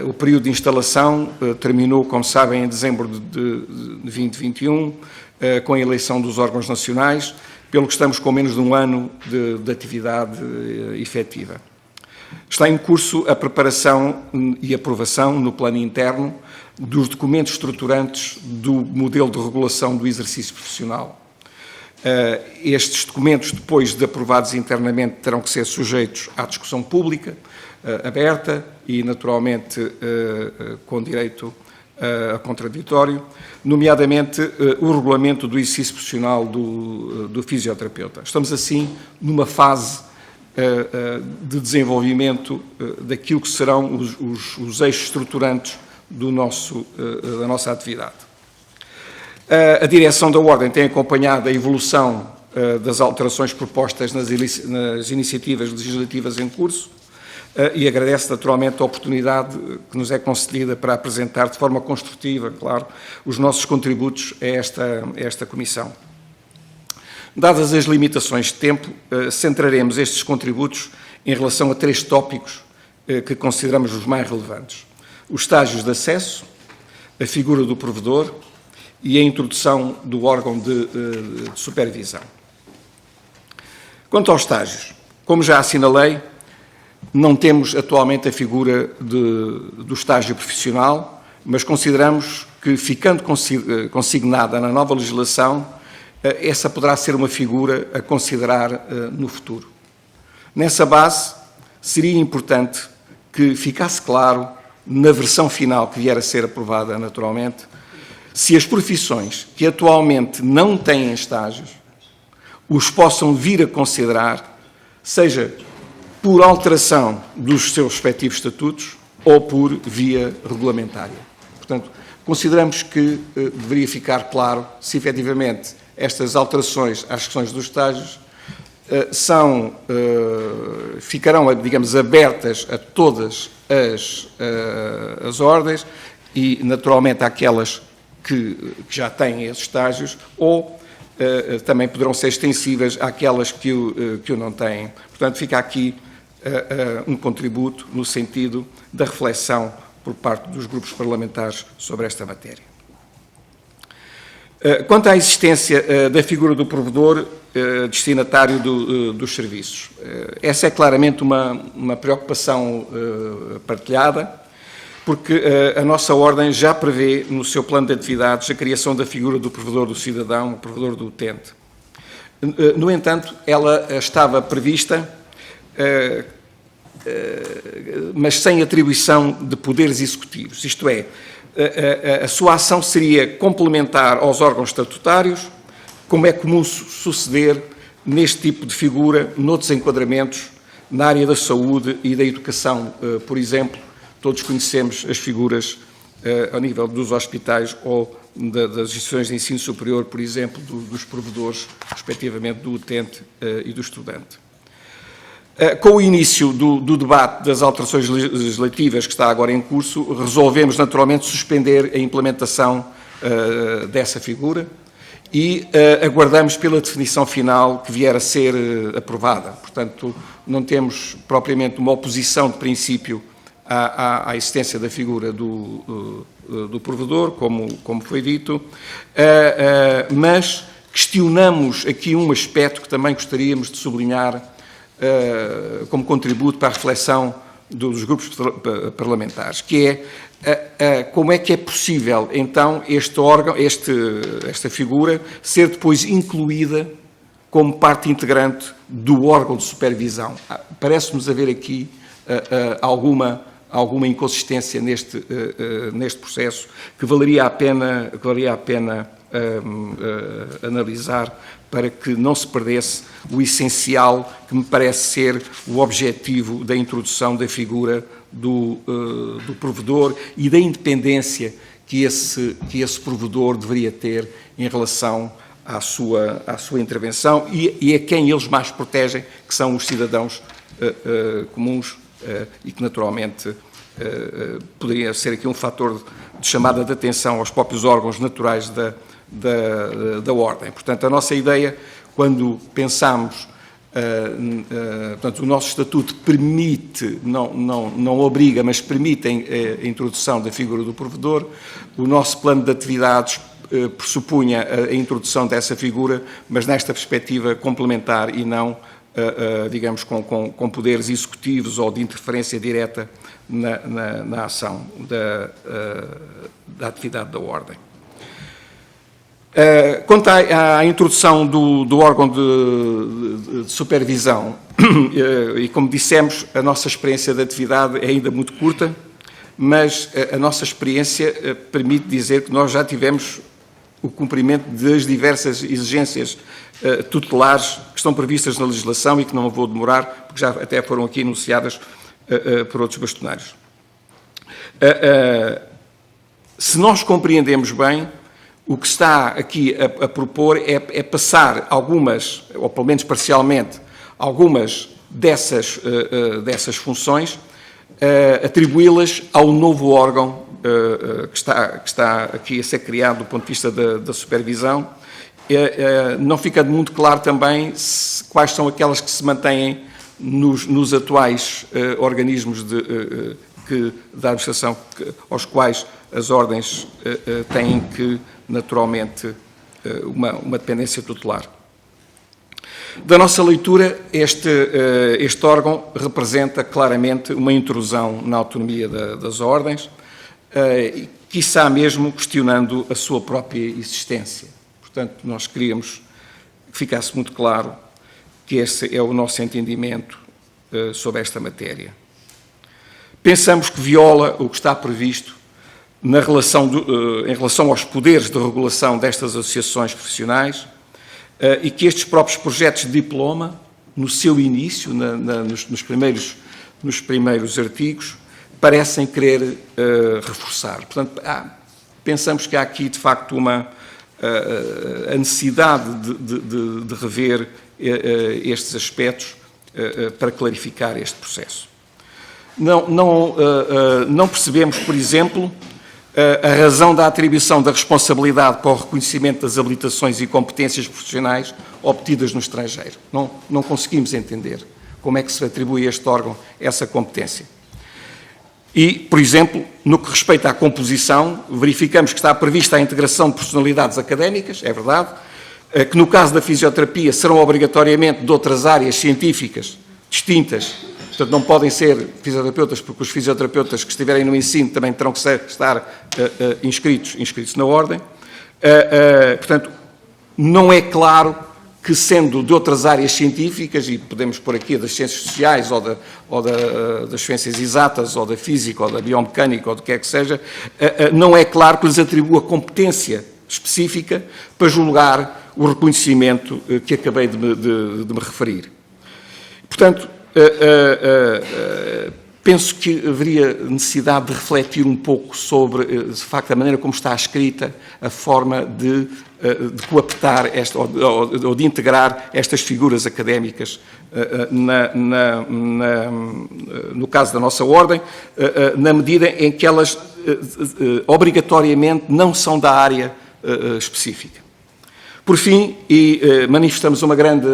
O período de instalação terminou, como sabem, em dezembro de 2021, com a eleição dos órgãos nacionais, pelo que estamos com menos de um ano de atividade efetiva. Está em curso a preparação e aprovação, no plano interno, dos documentos estruturantes do modelo de regulação do exercício profissional. Estes documentos, depois de aprovados internamente, terão que ser sujeitos à discussão pública, aberta e, naturalmente, com direito a contraditório, nomeadamente o regulamento do exercício profissional do fisioterapeuta. Estamos, assim, numa fase de desenvolvimento daquilo que serão os eixos estruturantes da nossa atividade. A direção da Ordem tem acompanhado a evolução das alterações propostas nas iniciativas legislativas em curso e agradece naturalmente a oportunidade que nos é concedida para apresentar de forma construtiva, claro, os nossos contributos a esta Comissão. Dadas as limitações de tempo, centraremos estes contributos em relação a 3 tópicos que consideramos os mais relevantes: os estágios de acesso, a figura do provedor e a introdução do órgão de supervisão. Quanto aos estágios, como já assinalei, não temos atualmente a figura do estágio profissional, mas consideramos que, ficando consignada na nova legislação, essa poderá ser uma figura a considerar no futuro. Nessa base, seria importante que ficasse claro, na versão final que vier a ser aprovada naturalmente, se as profissões que atualmente não têm estágios os possam vir a considerar, seja por alteração dos seus respectivos estatutos ou por via regulamentária. Portanto, consideramos que deveria ficar claro se efetivamente estas alterações às questões dos estágios ficarão, digamos, abertas a todas as ordens e, naturalmente, àquelas que já têm esses estágios, ou também poderão ser extensivas àquelas que o não têm. Portanto, fica aqui um contributo no sentido da reflexão por parte dos grupos parlamentares sobre esta matéria. Quanto à existência da figura do provedor destinatário dos serviços, essa é claramente uma preocupação partilhada, porque a nossa Ordem já prevê no seu plano de atividades a criação da figura do provedor do cidadão, o provedor do utente. No entanto, ela estava prevista, mas sem atribuição de poderes executivos, isto é, a sua ação seria complementar aos órgãos estatutários, como é comum suceder neste tipo de figura, noutros enquadramentos, na área da saúde e da educação, por exemplo. Todos conhecemos as figuras ao nível dos hospitais ou das instituições de ensino superior, por exemplo, dos provedores, respectivamente, do utente e do estudante. Com o início do debate das alterações legislativas que está agora em curso, resolvemos naturalmente suspender a implementação dessa figura e aguardamos pela definição final que vier a ser aprovada. Portanto, não temos propriamente uma oposição de princípio à existência da figura do provedor, como foi dito, mas questionamos aqui um aspecto que também gostaríamos de sublinhar como contributo para a reflexão dos grupos parlamentares, que é como é que é possível, então, este órgão, esta figura, ser depois incluída como parte integrante do órgão de supervisão. Parece-nos haver aqui alguma inconsistência neste processo que valeria a pena analisar para que não se perdesse o essencial que me parece ser o objetivo da introdução da figura do provedor e da independência que esse provedor deveria ter em relação à sua intervenção e a quem eles mais protegem, que são os cidadãos comuns e que naturalmente poderia ser aqui um fator de chamada de atenção aos próprios órgãos naturais da Ordem. Portanto, a nossa ideia, quando pensamos, portanto, o nosso Estatuto permite, não obriga, mas permite a introdução da figura do provedor, o nosso plano de atividades pressupunha a introdução dessa figura, mas nesta perspectiva complementar e não, digamos, com poderes executivos ou de interferência direta na ação da atividade da Ordem. Quanto à introdução do órgão de supervisão, e como dissemos, a nossa experiência de atividade é ainda muito curta, mas a nossa experiência permite dizer que nós já tivemos o cumprimento das diversas exigências tutelares que estão previstas na legislação e que não vou demorar, porque já até foram aqui enunciadas por outros bastonários. Se nós compreendemos bem, o que está aqui a propor é passar algumas, ou pelo menos parcialmente, algumas dessas funções, atribuí-las ao novo órgão que está aqui a ser criado do ponto de vista da supervisão. Não fica muito claro também quais são aquelas que se mantêm nos atuais organismos da administração aos quais as ordens têm que, naturalmente, uma dependência tutelar. Da nossa leitura, este órgão representa claramente uma intrusão na autonomia das ordens, quiçá mesmo questionando a sua própria existência. Portanto, nós queríamos que ficasse muito claro que esse é o nosso entendimento sobre esta matéria. Pensamos que viola o que está previsto em relação aos poderes de regulação destas associações profissionais e que estes próprios projetos de diploma, no seu início, nos primeiros artigos, parecem querer reforçar. Portanto, pensamos que há aqui, de facto, a necessidade de rever estes aspectos para clarificar este processo. Não percebemos, por exemplo, a razão da atribuição da responsabilidade para o reconhecimento das habilitações e competências profissionais obtidas no estrangeiro. Não conseguimos entender como é que se atribui a este órgão essa competência. E, por exemplo, no que respeita à composição, verificamos que está prevista a integração de personalidades académicas, é verdade, que no caso da fisioterapia serão obrigatoriamente de outras áreas científicas distintas, portanto não podem ser fisioterapeutas, porque os fisioterapeutas que estiverem no ensino também terão que estar inscritos na ordem. Portanto, não é claro que, sendo de outras áreas científicas, e podemos pôr aqui das ciências sociais, ou das ciências exatas, ou da física, ou da biomecânica, ou do que é que seja, não é claro que lhes atribua competência específica para julgar o reconhecimento que acabei de me referir. Portanto, penso que haveria necessidade de refletir um pouco sobre, de facto, a maneira como está escrita, a forma de coaptar ou de integrar estas figuras académicas no caso da nossa ordem, na medida em que elas obrigatoriamente não são da área específica. Por fim, manifestamos uma grande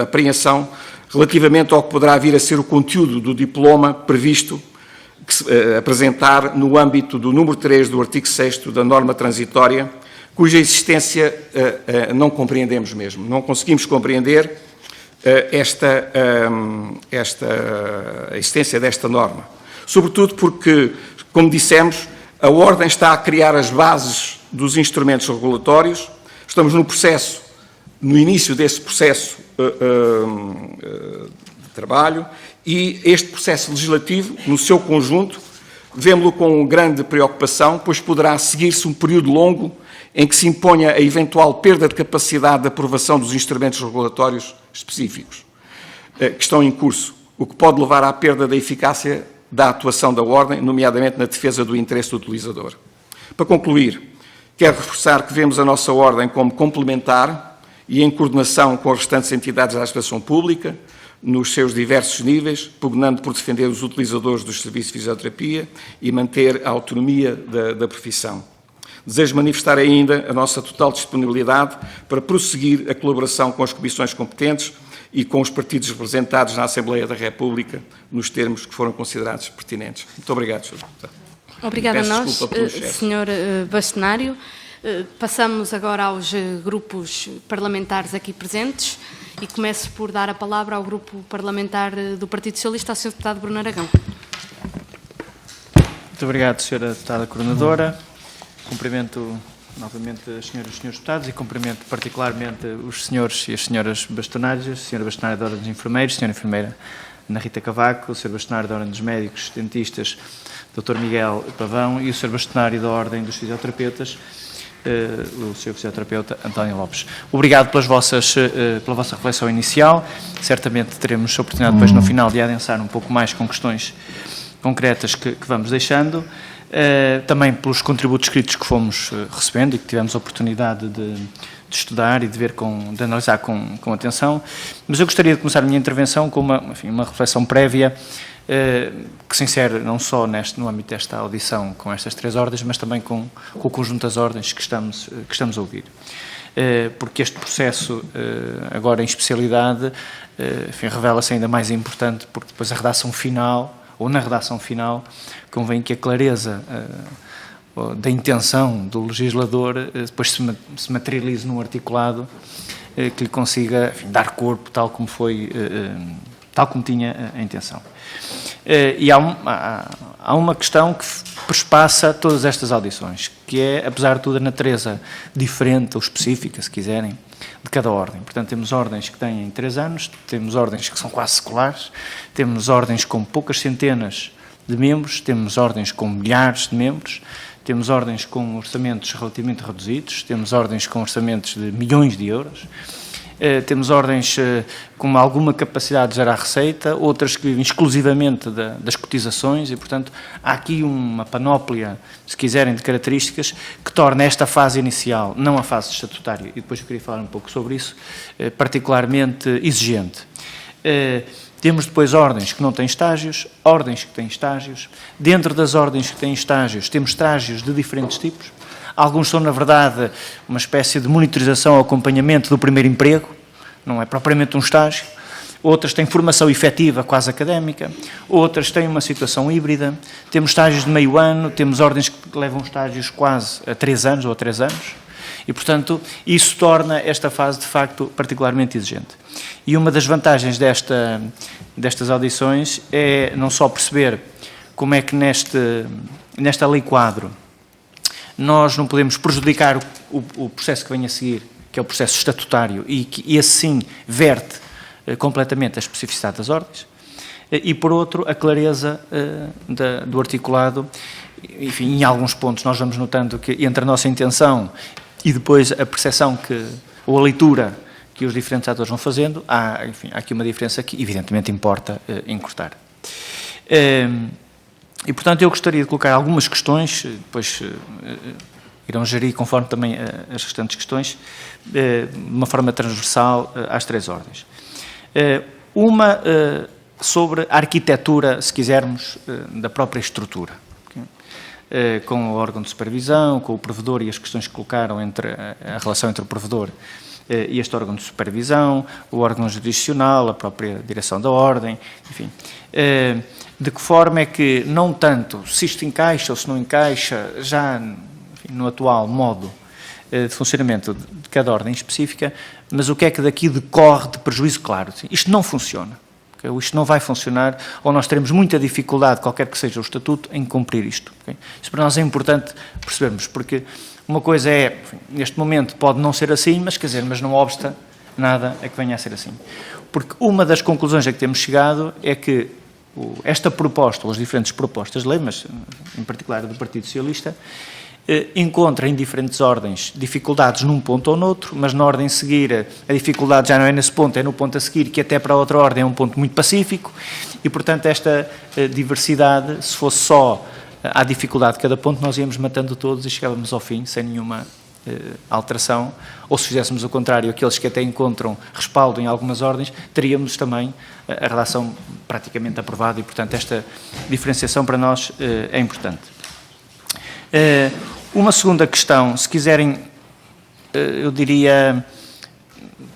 apreensão relativamente ao que poderá vir a ser o conteúdo do diploma previsto apresentar no âmbito do número 3 do artigo 6º da norma transitória, cuja existência não compreendemos mesmo. Não conseguimos compreender a existência desta norma. Sobretudo porque, como dissemos, a Ordem está a criar as bases dos instrumentos regulatórios. Estamos no início desse processo de trabalho, e este processo legislativo, no seu conjunto, vemo-lo com grande preocupação, pois poderá seguir-se um período longo em que se imponha a eventual perda de capacidade de aprovação dos instrumentos regulatórios específicos que estão em curso, o que pode levar à perda da eficácia da atuação da Ordem, nomeadamente na defesa do interesse do utilizador. Para concluir, quero reforçar que vemos a nossa Ordem como complementar e em coordenação com as restantes entidades da administração pública, nos seus diversos níveis, pugnando por defender os utilizadores dos serviços de fisioterapia e manter a autonomia da profissão. Desejo manifestar ainda a nossa total disponibilidade para prosseguir a colaboração com as comissões competentes e com os partidos representados na Assembleia da República, nos termos que foram considerados pertinentes. Muito obrigado, Sr. Deputado. Obrigada a nós, Sr. Bastonário. Passamos agora aos grupos parlamentares aqui presentes e começo por dar a palavra ao grupo parlamentar do Partido Socialista, ao Sr. Deputado Bruno Aragão. Muito obrigado, Sra. Deputada Coordenadora. Cumprimento novamente as senhoras e os senhores deputados e cumprimento particularmente os senhores e as senhoras bastonários, a senhora bastonária da Ordem dos Enfermeiros, a senhora enfermeira Ana Rita Cavaco, o senhor bastonário da Ordem dos Médicos, dentistas, Dr. Miguel Pavão, e o senhor bastonário da Ordem dos Fisioterapeutas, o senhor fisioterapeuta António Lopes. Obrigado pela vossa reflexão inicial. Certamente teremos a oportunidade depois no final de adensar um pouco mais com questões concretas que vamos deixando. Também pelos contributos escritos que fomos recebendo e que tivemos a oportunidade de estudar e de analisar com atenção. Mas eu gostaria de começar a minha intervenção com uma reflexão prévia que se insere não só no âmbito desta audição com estas três ordens, mas também com o conjunto das ordens que estamos a ouvir. Porque este processo, agora em especialidade, revela-se ainda mais importante, porque depois a redação final, ou na redação final, convém que a clareza da intenção do legislador depois se materialize num articulado que lhe consiga dar corpo tal como tinha a intenção. E há uma questão que perspassa todas estas audições, que é, apesar de tudo, a natureza diferente ou específica, se quiserem, de cada ordem. Portanto, temos ordens que têm 3 anos, temos ordens que são quase seculares, temos ordens com poucas centenas de membros, temos ordens com milhares de membros, temos ordens com orçamentos relativamente reduzidos, temos ordens com orçamentos de milhões de euros, temos ordens com alguma capacidade de gerar receita, outras que vivem exclusivamente das cotizações e, portanto, há aqui uma panóplia, se quiserem, de características que torna esta fase inicial, não a fase estatutária, e depois eu queria falar um pouco sobre isso, particularmente exigente. Temos depois ordens que não têm estágios, ordens que têm estágios. Dentro das ordens que têm estágios, temos estágios de diferentes tipos. Alguns são, na verdade, uma espécie de monitorização ou acompanhamento do primeiro emprego, não é propriamente um estágio. outras têm formação efetiva, quase académica, outras têm uma situação híbrida, temos estágios de meio ano, temos ordens que levam estágios quase a 3 anos ou a 3 anos, e, portanto, isso torna esta fase, de facto, particularmente exigente. E uma das vantagens destas audições é não só perceber como é que nesta lei quadro nós não podemos prejudicar o processo que vem a seguir, que é o processo estatutário, e que esse sim verte completamente a especificidade das ordens, e por outro a clareza do articulado. Enfim, em alguns pontos nós vamos notando que entre a nossa intenção e depois a percepção ou a leitura que os diferentes atores vão fazendo, há aqui uma diferença que evidentemente importa encurtar. E portanto eu gostaria de colocar algumas questões, depois irão gerir conforme também as restantes questões, de uma forma transversal às 3 ordens. Uma sobre a arquitetura, se quisermos, da própria estrutura, com o órgão de supervisão, com o provedor e as questões que colocaram entre a relação entre o provedor e este órgão de supervisão, o órgão jurisdicional, a própria direção da ordem, enfim. De que forma é que, não tanto se isto encaixa ou se não encaixa, já enfim, no atual modo de funcionamento de cada ordem específica, mas o que é que daqui decorre de prejuízo claro? Isto não funciona. Okay? Isto não vai funcionar, ou nós teremos muita dificuldade, qualquer que seja o estatuto, em cumprir isto. Okay? Isso para nós é importante percebermos, porque uma coisa é, enfim, neste momento pode não ser assim, mas quer dizer, mas não obsta nada a que venha a ser assim. Porque uma das conclusões a que temos chegado é que esta proposta, ou as diferentes propostas de lei, mas em particular a do Partido Socialista, encontra em diferentes ordens dificuldades num ponto ou noutro, mas na ordem a seguir a dificuldade já não é nesse ponto, é no ponto a seguir, que até para outra ordem é um ponto muito pacífico, e portanto esta diversidade, se fosse só à dificuldade de cada ponto, nós íamos matando todos e chegávamos ao fim sem nenhuma alteração, ou se fizéssemos o contrário, aqueles que até encontram respaldo em algumas ordens, teríamos também a relação praticamente aprovada, e portanto esta diferenciação para nós é importante. Uma segunda questão, se quiserem, eu diria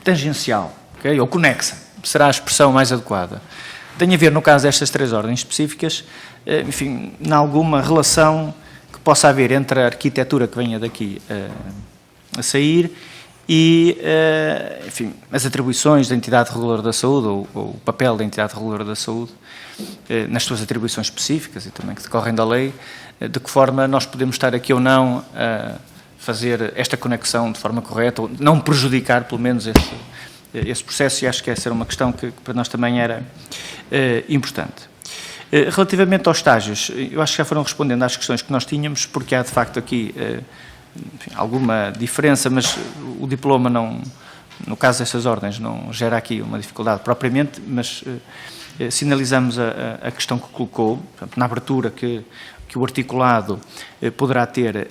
tangencial, okay? Ou conexa, será a expressão mais adequada. Tem a ver, no caso destas 3 ordens específicas, enfim, em alguma relação que possa haver entre a arquitetura que venha daqui a sair e, enfim, as atribuições da entidade reguladora da saúde, ou o papel da entidade reguladora da saúde, nas suas atribuições específicas e também que decorrem da lei, de que forma nós podemos estar aqui ou não a fazer esta conexão de forma correta, ou não prejudicar, pelo menos, esse processo, e acho que essa era uma questão que para nós também era importante. Relativamente aos estágios, eu acho que já foram respondendo às questões que nós tínhamos, porque há de facto aqui enfim, alguma diferença, mas o diploma não, no caso destas ordens, não gera aqui uma dificuldade propriamente, mas sinalizamos a questão que colocou, portanto, na abertura que o articulado poderá ter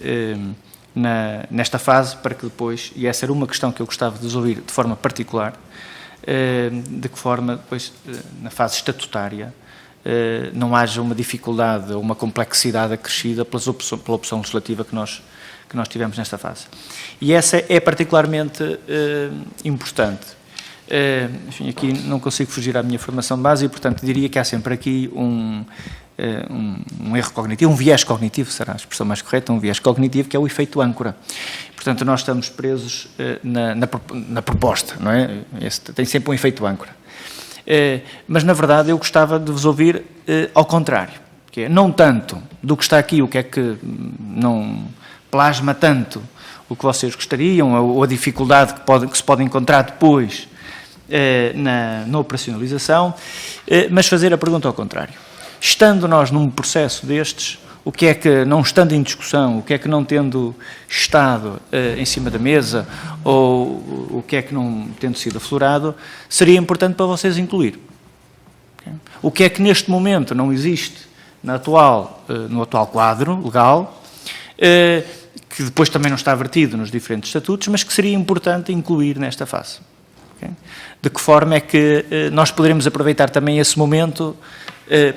nesta fase, para que depois, e essa era uma questão que eu gostava de resolver de forma particular, de que forma depois, na fase estatutária, não haja uma dificuldade ou uma complexidade acrescida pela opção legislativa que nós tivemos nesta fase. E essa é particularmente importante. Enfim, aqui não consigo fugir à minha formação de base e, portanto, diria que há sempre aqui um erro cognitivo, um viés cognitivo, será a expressão mais correta, um viés cognitivo, que é o efeito âncora. Portanto, nós estamos presos na proposta, não é? Tem sempre um efeito âncora. Mas, na verdade, eu gostava de vos ouvir ao contrário, que é não tanto do que está aqui, o que é que não plasma tanto o que vocês gostariam, ou a dificuldade que se pode encontrar depois na operacionalização, mas fazer a pergunta ao contrário. Estando nós num processo destes, o que é que, não estando em discussão, o que é que não tendo estado em cima da mesa, ou o que é que não tendo sido aflorado, seria importante para vocês incluir. Okay? O que é que neste momento não existe no atual quadro legal, que depois também não está vertido nos diferentes estatutos, mas que seria importante incluir nesta fase. Okay? De que forma é que nós poderemos aproveitar também esse momento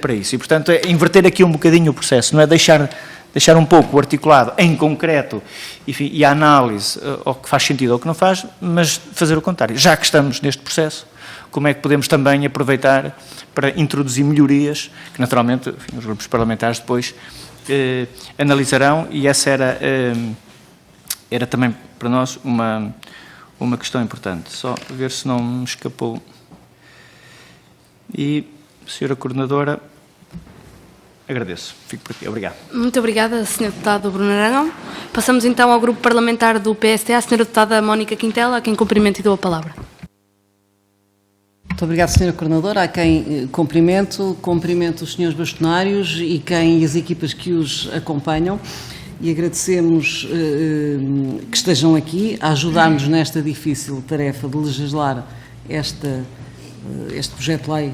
para isso. E, portanto, é inverter aqui um bocadinho o processo, não é deixar deixar um pouco o articulado em concreto, enfim, e a análise ao que faz sentido ou ao que não faz, mas fazer o contrário. Já que estamos neste processo, como é que podemos também aproveitar para introduzir melhorias que, naturalmente, enfim, os grupos parlamentares depois analisarão, e essa era também para nós uma questão importante. Só ver se não me escapou. E, Sra. Coordenadora, agradeço. Fico por aqui. Obrigado. Muito obrigada, Sr. Deputado Bruno Aragão. Passamos então ao grupo parlamentar do PST, à Sra. Deputada Mónica Quintela, a quem cumprimento e dou a palavra. Muito obrigada, Sra. Coordenadora, a quem cumprimento os senhores bastonários e as equipas que os acompanham, e agradecemos que estejam aqui a ajudar-nos nesta difícil tarefa de legislar este projeto de lei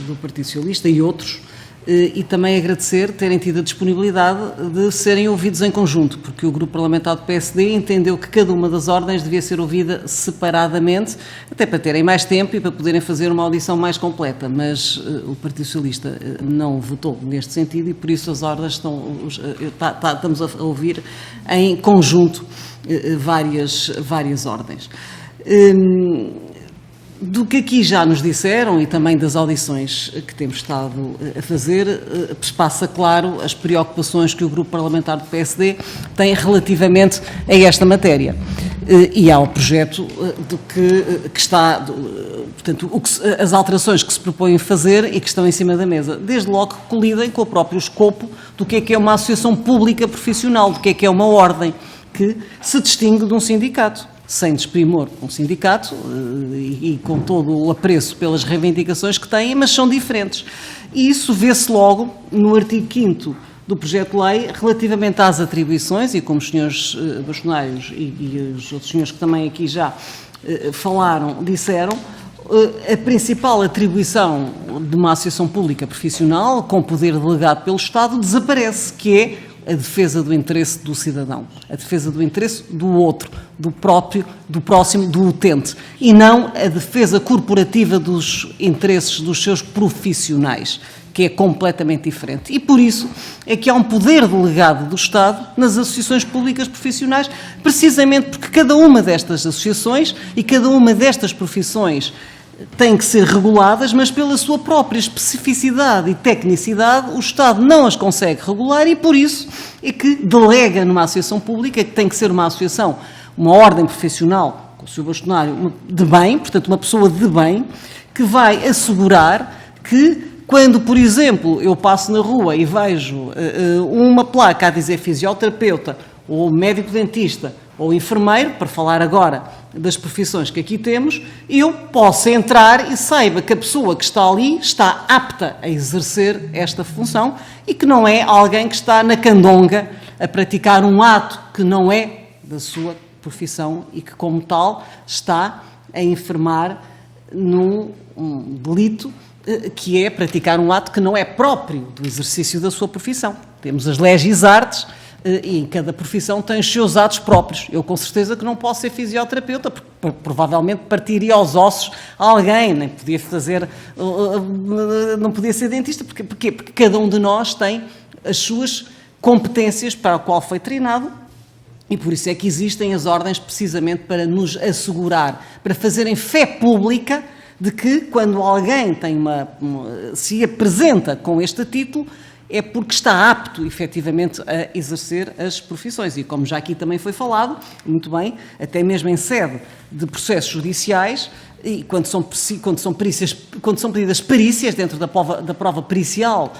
do Partido Socialista e outros, e também agradecer terem tido a disponibilidade de serem ouvidos em conjunto, porque o Grupo Parlamentar do PSD entendeu que cada uma das ordens devia ser ouvida separadamente, até para terem mais tempo e para poderem fazer uma audição mais completa, mas o Partido Socialista não votou neste sentido e por isso as ordens estamos a ouvir em conjunto várias ordens. Do que aqui já nos disseram e também das audições que temos estado a fazer, passa claro as preocupações que o Grupo Parlamentar do PSD tem relativamente a esta matéria e ao projeto que está, portanto, as alterações que se propõem fazer e que estão em cima da mesa, desde logo que colidem com o próprio escopo do que é uma associação pública profissional, do que é uma ordem que se distingue de um sindicato. Sem desprimor um sindicato e com todo o apreço pelas reivindicações que têm, mas são diferentes. E isso vê-se logo no artigo 5º do projeto de lei, relativamente às atribuições, e como os senhores bastonários e os outros senhores que também aqui já falaram, disseram, a principal atribuição de uma associação pública profissional, com poder delegado pelo Estado, desaparece, que é a defesa do interesse do cidadão, a defesa do interesse do outro, do próprio, do próximo, do utente, e não a defesa corporativa dos interesses dos seus profissionais, que é completamente diferente. E por isso é que há um poder delegado do Estado nas associações públicas profissionais, precisamente porque cada uma destas associações e cada uma destas profissões têm que ser reguladas, mas pela sua própria especificidade e tecnicidade o Estado não as consegue regular e por isso é que delega numa associação pública, que tem que ser uma associação, uma ordem profissional, com o seu bastonário de bem, portanto uma pessoa de bem, que vai assegurar que quando, por exemplo, eu passo na rua e vejo uma placa a dizer fisioterapeuta ou médico-dentista ou enfermeiro, para falar agora das profissões que aqui temos, eu posso entrar e saiba que a pessoa que está ali está apta a exercer esta função e que não é alguém que está na candonga a praticar um ato que não é da sua profissão e que, como tal, está a enfermar num delito que é praticar um ato que não é próprio do exercício da sua profissão. Temos as legis artes, e cada profissão tem os seus atos próprios. Eu, com certeza, que não posso ser fisioterapeuta, porque provavelmente partiria aos ossos a alguém, nem podia fazer, não podia ser dentista. Porquê? Porque cada um de nós tem as suas competências para a qual foi treinado e por isso é que existem as ordens precisamente para nos assegurar, para fazerem fé pública de que quando alguém tem se apresenta com este título, é porque está apto, efetivamente, a exercer as profissões. E como já aqui também foi falado, muito bem, até mesmo em sede de processos judiciais, e quando são pedidas perícias dentro da prova pericial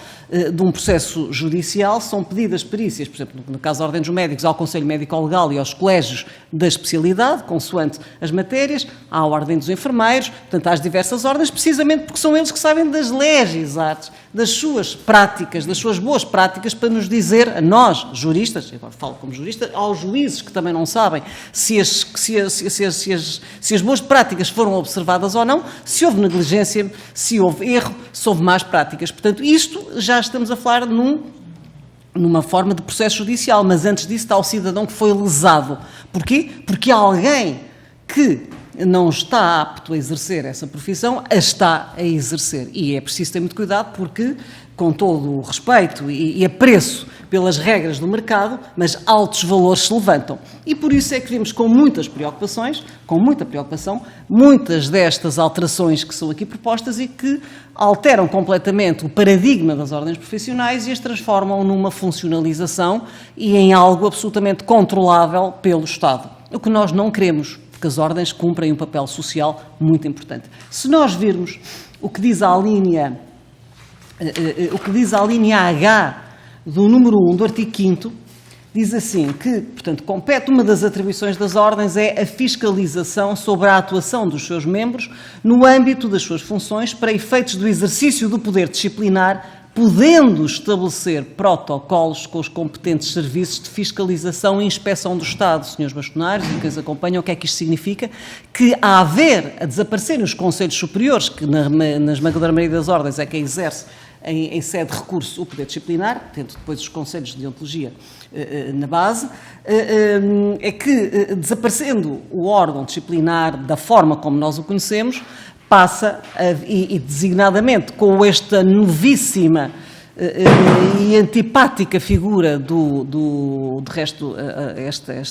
de um processo judicial, são pedidas perícias, por exemplo, no caso da Ordem dos Médicos, ao Conselho Médico-Legal e aos colégios da especialidade, consoante as matérias, à Ordem dos Enfermeiros, portanto, às diversas ordens, precisamente porque são eles que sabem das legis artes, das suas práticas, das suas boas práticas, para nos dizer, a nós, juristas, agora falo como jurista, aos juízes que também não sabem se as boas práticas foram observadas ou não, se houve negligência, se houve erro, se houve más práticas. Portanto, isto já estamos a falar numa forma de processo judicial, mas antes disso está o cidadão que foi lesado. Porquê? Porque alguém que não está apto a exercer essa profissão, a está a exercer. E é preciso ter muito cuidado porque, com todo o respeito e apreço pelas regras do mercado, mas altos valores se levantam. E por isso é que vimos com muita preocupação, muitas destas alterações que são aqui propostas e que alteram completamente o paradigma das ordens profissionais e as transformam numa funcionalização e em algo absolutamente controlável pelo Estado. O que nós não queremos, porque as ordens cumprem um papel social muito importante. Se nós virmos o que diz a linha H do número 1 do artigo 5º, diz assim que, portanto, compete uma das atribuições das ordens é a fiscalização sobre a atuação dos seus membros no âmbito das suas funções para efeitos do exercício do poder disciplinar, podendo estabelecer protocolos com os competentes serviços de fiscalização e inspeção do Estado. Senhores bastonários e quem os acompanham, o que é que isto significa? Que a desaparecerem os conselhos superiores, que na esmagadora maioria das ordens é quem exerce em sede de recurso o poder disciplinar, tendo depois os conselhos de deontologia na base, é que, desaparecendo o órgão disciplinar da forma como nós o conhecemos, passa, e designadamente com esta novíssima e antipática figura de resto,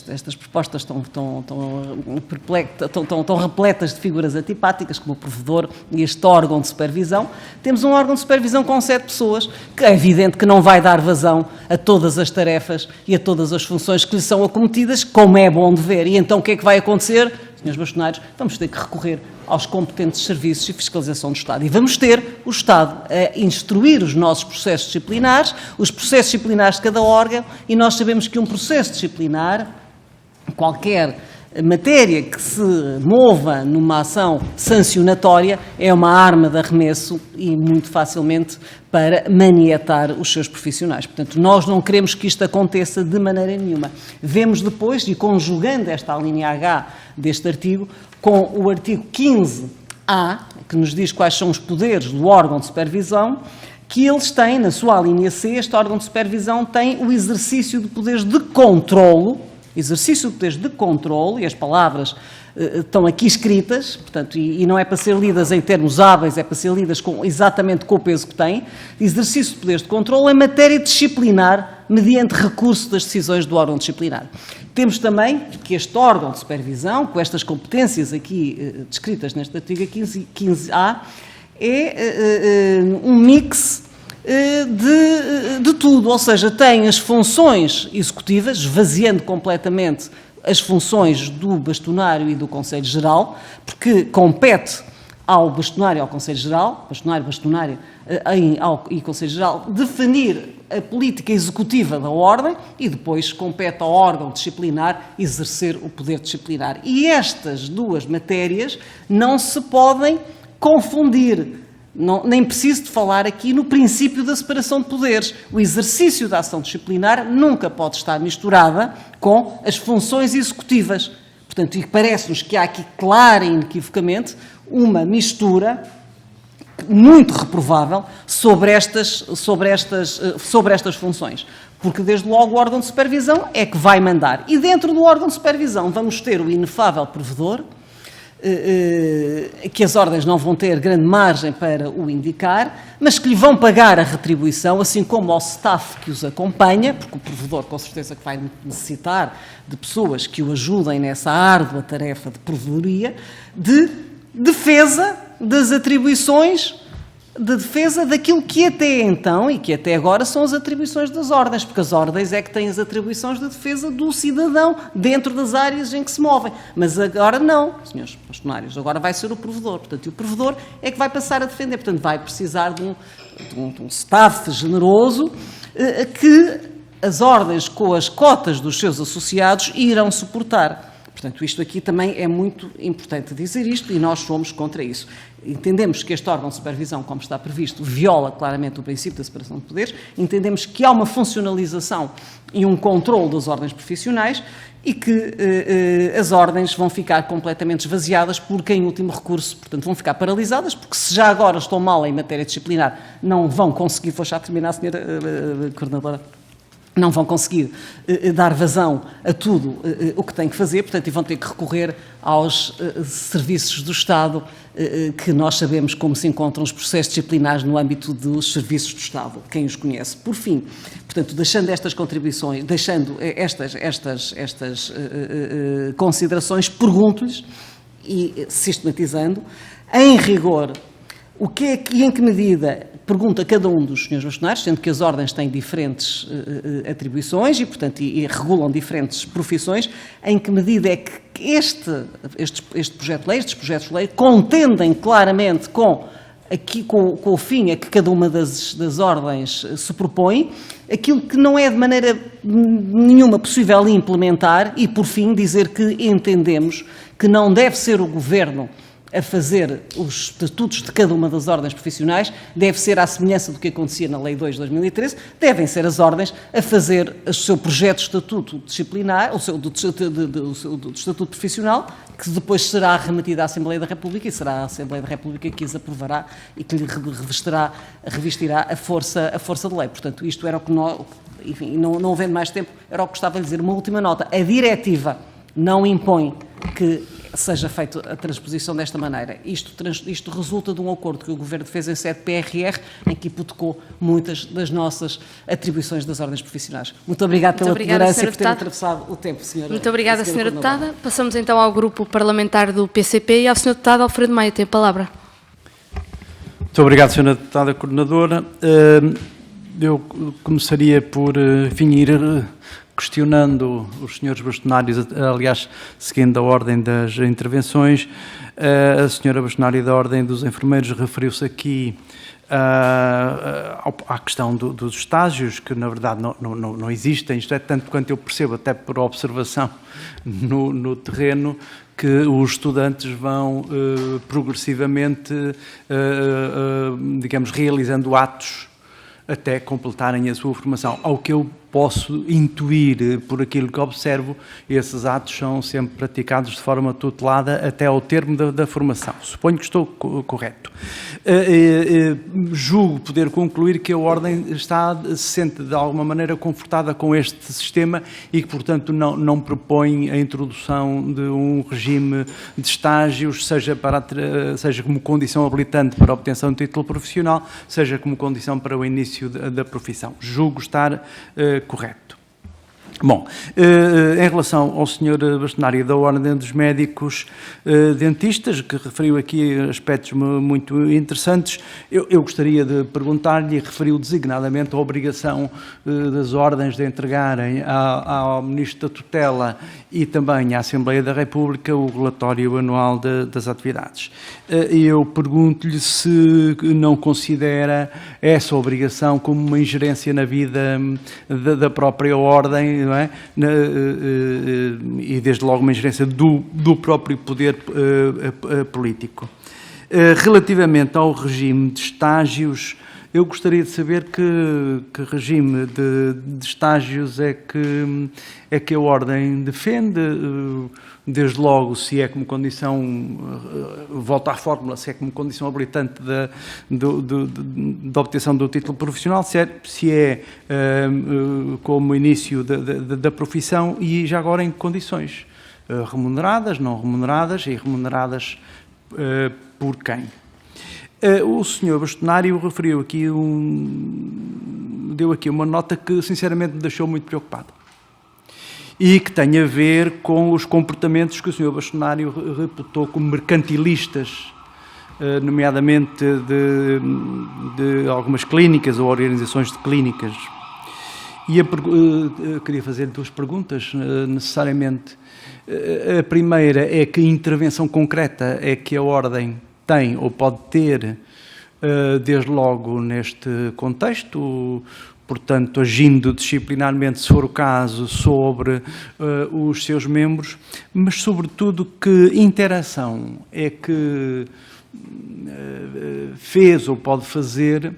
estas propostas estão repletas de figuras antipáticas, como o provedor e este órgão de supervisão. Temos um órgão de supervisão com 7 pessoas, que é evidente que não vai dar vazão a todas as tarefas e a todas as funções que lhe são acometidas, como é bom de ver. E então o que é que vai acontecer? Senhores bastonários, vamos ter que recorrer aos competentes serviços e fiscalização do Estado. E vamos ter o Estado a instruir os nossos processos disciplinares, os processos disciplinares de cada órgão, e nós sabemos que um processo disciplinar, qualquer matéria que se mova numa ação sancionatória, é uma arma de arremesso e muito facilmente para maniatar os seus profissionais. Portanto, nós não queremos que isto aconteça de maneira nenhuma. Vemos depois, e conjugando esta linha H deste artigo, com o artigo 15A, que nos diz quais são os poderes do órgão de supervisão, que eles têm, na sua linha C, este órgão de supervisão tem o exercício de poderes de controlo, e as palavras estão aqui escritas, portanto, e não é para ser lidas em termos hábeis, é para ser lidas exatamente com o peso que têm, exercício de poderes de controlo em matéria disciplinar, mediante recurso das decisões do órgão disciplinar. Temos também que este órgão de supervisão, com estas competências aqui descritas neste artigo 15A, é um mix de tudo, ou seja, tem as funções executivas, esvaziando completamente as funções do bastonário e do Conselho Geral, porque compete ao bastonário e ao Conselho Geral, bastonário e Conselho Geral, definir a política executiva da ordem e depois compete ao órgão disciplinar exercer o poder disciplinar. E estas duas matérias não se podem confundir. Não, nem preciso de falar aqui no princípio da separação de poderes. O exercício da ação disciplinar nunca pode estar misturada com as funções executivas. Portanto, e parece-nos que há aqui clara e inequivocamente uma mistura muito reprovável sobre estas funções. Porque, desde logo, o órgão de supervisão é que vai mandar. E dentro do órgão de supervisão vamos ter o inefável provedor, que as ordens não vão ter grande margem para o indicar, mas que lhe vão pagar a retribuição, assim como ao staff que os acompanha, porque o provedor com certeza que vai necessitar de pessoas que o ajudem nessa árdua tarefa de provedoria, de defesa das atribuições, de defesa daquilo que até então e que até agora são as atribuições das ordens, porque as ordens é que têm as atribuições de defesa do cidadão dentro das áreas em que se movem. Mas agora não, senhores bastonários, agora vai ser o provedor. Portanto, e o provedor é que vai passar a defender. Portanto, vai precisar de um staff generoso que as ordens com as cotas dos seus associados irão suportar. Portanto, isto aqui também é muito importante dizer isto e nós somos contra isso. Entendemos que este órgão de supervisão, como está previsto, viola claramente o princípio da separação de poderes, entendemos que há uma funcionalização e um controle das ordens profissionais e que as ordens vão ficar completamente esvaziadas porque, em último recurso, portanto, vão ficar paralisadas, porque se já agora estão mal em matéria disciplinar, não vão conseguir, vou já terminar, senhora Coordenadora, não vão conseguir dar vazão a tudo o que têm que fazer, portanto, e vão ter que recorrer aos serviços do Estado, que nós sabemos como se encontram os processos disciplinares no âmbito dos serviços do Estado, quem os conhece. Por fim, portanto, deixando estas contribuições, deixando estas considerações, pergunto-lhes, e sistematizando, em rigor, o que é que, em que medida, pergunta a cada um dos senhores bastonários, sendo que as ordens têm diferentes atribuições e, portanto, e regulam diferentes profissões, em que medida é que este projeto de lei, estes projetos de lei, contendem claramente com o fim a que cada uma das ordens se propõe, aquilo que não é de maneira nenhuma possível implementar e, por fim, dizer que entendemos que não deve ser o Governo a fazer os estatutos de cada uma das ordens profissionais, deve ser à semelhança do que acontecia na Lei 2 de 2013, devem ser as ordens a fazer o seu projeto de estatuto disciplinar, o seu do estatuto profissional, que depois será remetido à Assembleia da República e será a Assembleia da República que os aprovará e que lhe revestirá a força de lei. Portanto, isto era o que nós, enfim, não havendo mais tempo, era o que gostava de dizer. Uma última nota, a diretiva não impõe que seja feita a transposição desta maneira. Isto resulta de um acordo que o Governo fez em sede PRR, em que hipotecou muitas das nossas atribuições das ordens profissionais. Muito obrigada pela tolerância e por ter atravessado o tempo, senhora. Muito obrigada, senhora deputada. Passamos então ao grupo parlamentar do PCP e ao senhor deputado Alfredo Maia. Tem a palavra. Muito obrigado, senhora deputada coordenadora. Eu começaria por, enfim, ir questionando os senhores bastonários, aliás, seguindo a ordem das intervenções. A senhora bastonária da Ordem dos Enfermeiros referiu-se aqui à questão dos estágios, que na verdade não existem, isto é, tanto quanto eu percebo, até por observação no terreno, que os estudantes vão progressivamente, digamos, realizando atos até completarem a sua formação. Ao que eu posso intuir, por aquilo que observo, esses atos são sempre praticados de forma tutelada até ao termo da formação. Suponho que estou correto. Julgo poder concluir que a Ordem se sente de alguma maneira confortada com este sistema e que, portanto, não propõe a introdução de um regime de estágios, seja como condição habilitante para a obtenção de título profissional, seja como condição para o início da profissão. Julgo estar correto. Bom, em relação ao senhor bastonário da Ordem dos Médicos Dentistas, que referiu aqui aspectos muito interessantes, eu gostaria de perguntar-lhe, e referiu designadamente a obrigação das ordens de entregarem ao Ministro da Tutela e também à Assembleia da República o relatório anual das atividades. Eu pergunto-lhe se não considera essa obrigação como uma ingerência na vida da própria Ordem, não é? E desde logo uma ingerência do próprio poder político. Relativamente ao regime de estágios, eu gostaria de saber que regime de estágios é que a Ordem defende, desde logo, se é como condição, volta à fórmula, se é como condição habilitante da obtenção do título profissional, se é como início da profissão e já agora em condições remuneradas, não remuneradas e remuneradas por quem. O senhor bastonário referiu aqui deu aqui uma nota que sinceramente me deixou muito preocupado e que tem a ver com os comportamentos que o senhor bastonário reputou como mercantilistas, nomeadamente de algumas clínicas ou organizações de clínicas. E queria fazer duas perguntas, necessariamente. A primeira é que intervenção concreta é que a Ordem tem ou pode ter, desde logo neste contexto, portanto, agindo disciplinarmente, se for o caso, sobre os seus membros, mas, sobretudo, que interação é que fez ou pode fazer,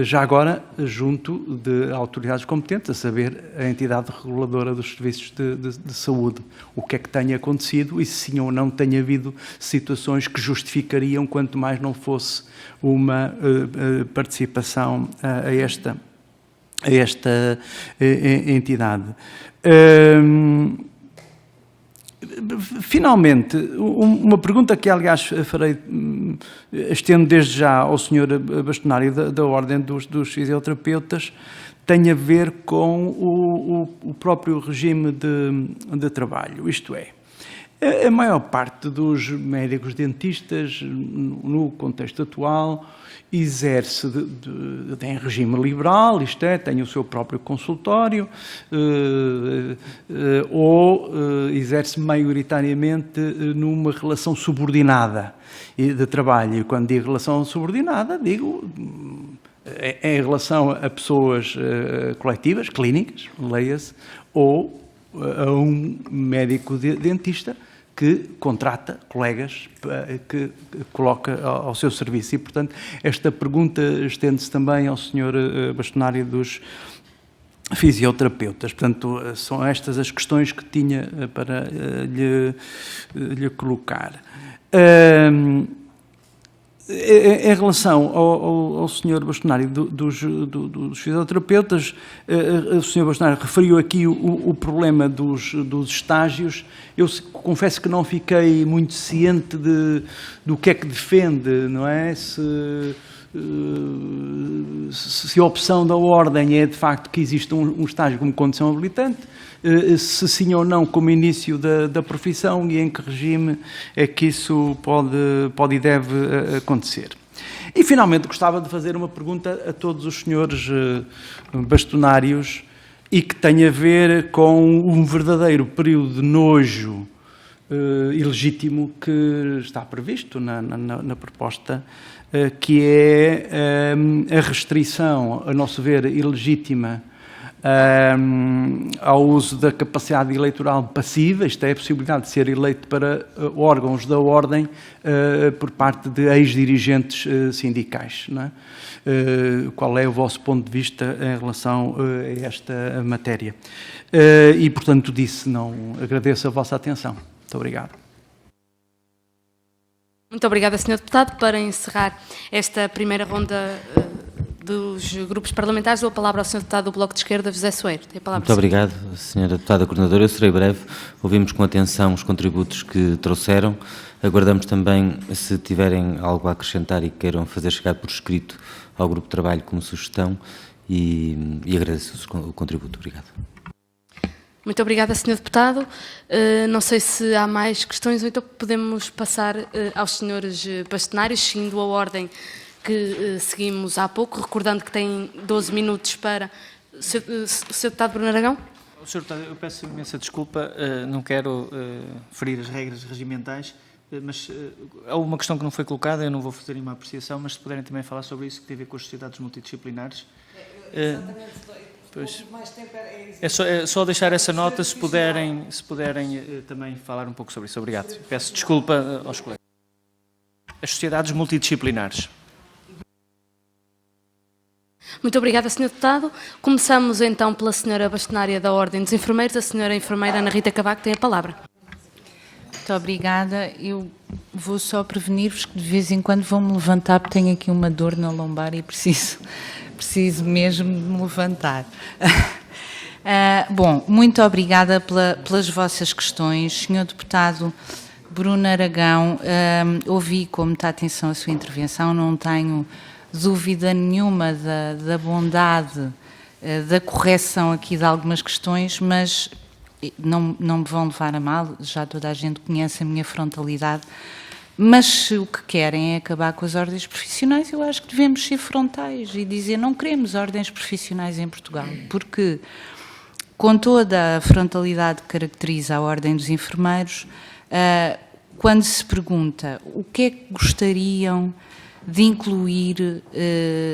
já agora, junto de autoridades competentes, a saber, a entidade reguladora dos serviços de saúde. O que é que tenha acontecido e se sim ou não tenha havido situações que justificariam, quanto mais não fosse uma participação a esta entidade. Finalmente, uma pergunta que, aliás, farei, estendo desde já ao Sr. Bastonário da Ordem dos Fisioterapeutas, tem a ver com o próprio regime de trabalho, isto é, a maior parte dos médicos dentistas, no contexto atual, exerce em regime liberal, isto é, tem o seu próprio consultório, ou exerce maioritariamente numa relação subordinada de trabalho. E quando digo relação subordinada, digo em relação a pessoas coletivas, clínicas, leia-se, ou a um médico dentista que contrata colegas que coloca ao seu serviço. E, portanto, esta pergunta estende-se também ao Sr. Bastonário dos Fisioterapeutas. Portanto, são estas as questões que tinha para lhe colocar. Em relação ao Sr. Bastonário dos Fisioterapeutas, o Sr. Bastonário referiu aqui o problema dos estágios. Eu confesso que não fiquei muito ciente do que é que defende, não é? Se a opção da Ordem é, de facto, que existe um estágio como condição habilitante, se sim ou não como início da profissão e em que regime é que isso pode e deve acontecer. E, finalmente, gostava de fazer uma pergunta a todos os senhores bastonários e que tem a ver com um verdadeiro período de nojo ilegítimo que está previsto na proposta, que é a restrição, a nosso ver, ilegítima ao uso da capacidade eleitoral passiva, isto é, a possibilidade de ser eleito para órgãos da Ordem por parte de ex-dirigentes sindicais. Não é? Qual é o vosso ponto de vista em relação a esta matéria? E, portanto, agradeço a vossa atenção. Muito obrigado. Muito obrigada, Sr. Deputado. Para encerrar esta primeira ronda dos grupos parlamentares, dou a palavra ao Sr. Deputado do Bloco de Esquerda, José Soeiro. Tem a palavra. Muito obrigado, Sra. Deputada Coordenadora. Eu serei breve. Ouvimos com atenção os contributos que trouxeram. Aguardamos também, se tiverem algo a acrescentar e queiram fazer chegar por escrito ao Grupo de Trabalho como sugestão, e agradeço o contributo. Obrigado. Muito obrigada, Sr. Deputado. Não sei se há mais questões, ou então podemos passar aos senhores bastonários, seguindo a ordem que seguimos há pouco, recordando que têm 12 minutos para... Sr. Deputado Bruno Aragão? Sr. Deputado, eu peço imensa desculpa, não quero ferir as regras regimentais, mas há uma questão que não foi colocada, eu não vou fazer nenhuma apreciação, mas se puderem também falar sobre isso, que tem a ver com as sociedades multidisciplinares. Pois. É só deixar essa nota, se puderem também falar um pouco sobre isso. Obrigado. Peço desculpa aos colegas. As sociedades multidisciplinares. Muito obrigada, Sr. Deputado. Começamos então pela Sra. Bastonária da Ordem dos Enfermeiros. A Sra. Enfermeira Ana Rita Cavaco tem a palavra. Muito obrigada. Eu vou só prevenir-vos que de vez em quando vou-me levantar porque tenho aqui uma dor na lombar e preciso mesmo de me levantar. Bom, muito obrigada pelas vossas questões. Sr. Deputado Bruno Aragão, ouvi com muita atenção a sua intervenção, não tenho dúvida nenhuma da bondade da correção aqui de algumas questões, mas não me vão levar a mal, já toda a gente conhece a minha frontalidade, mas se o que querem é acabar com as ordens profissionais, eu acho que devemos ser frontais e dizer não queremos ordens profissionais em Portugal, porque com toda a frontalidade que caracteriza a Ordem dos Enfermeiros, quando se pergunta o que é que gostariam de incluir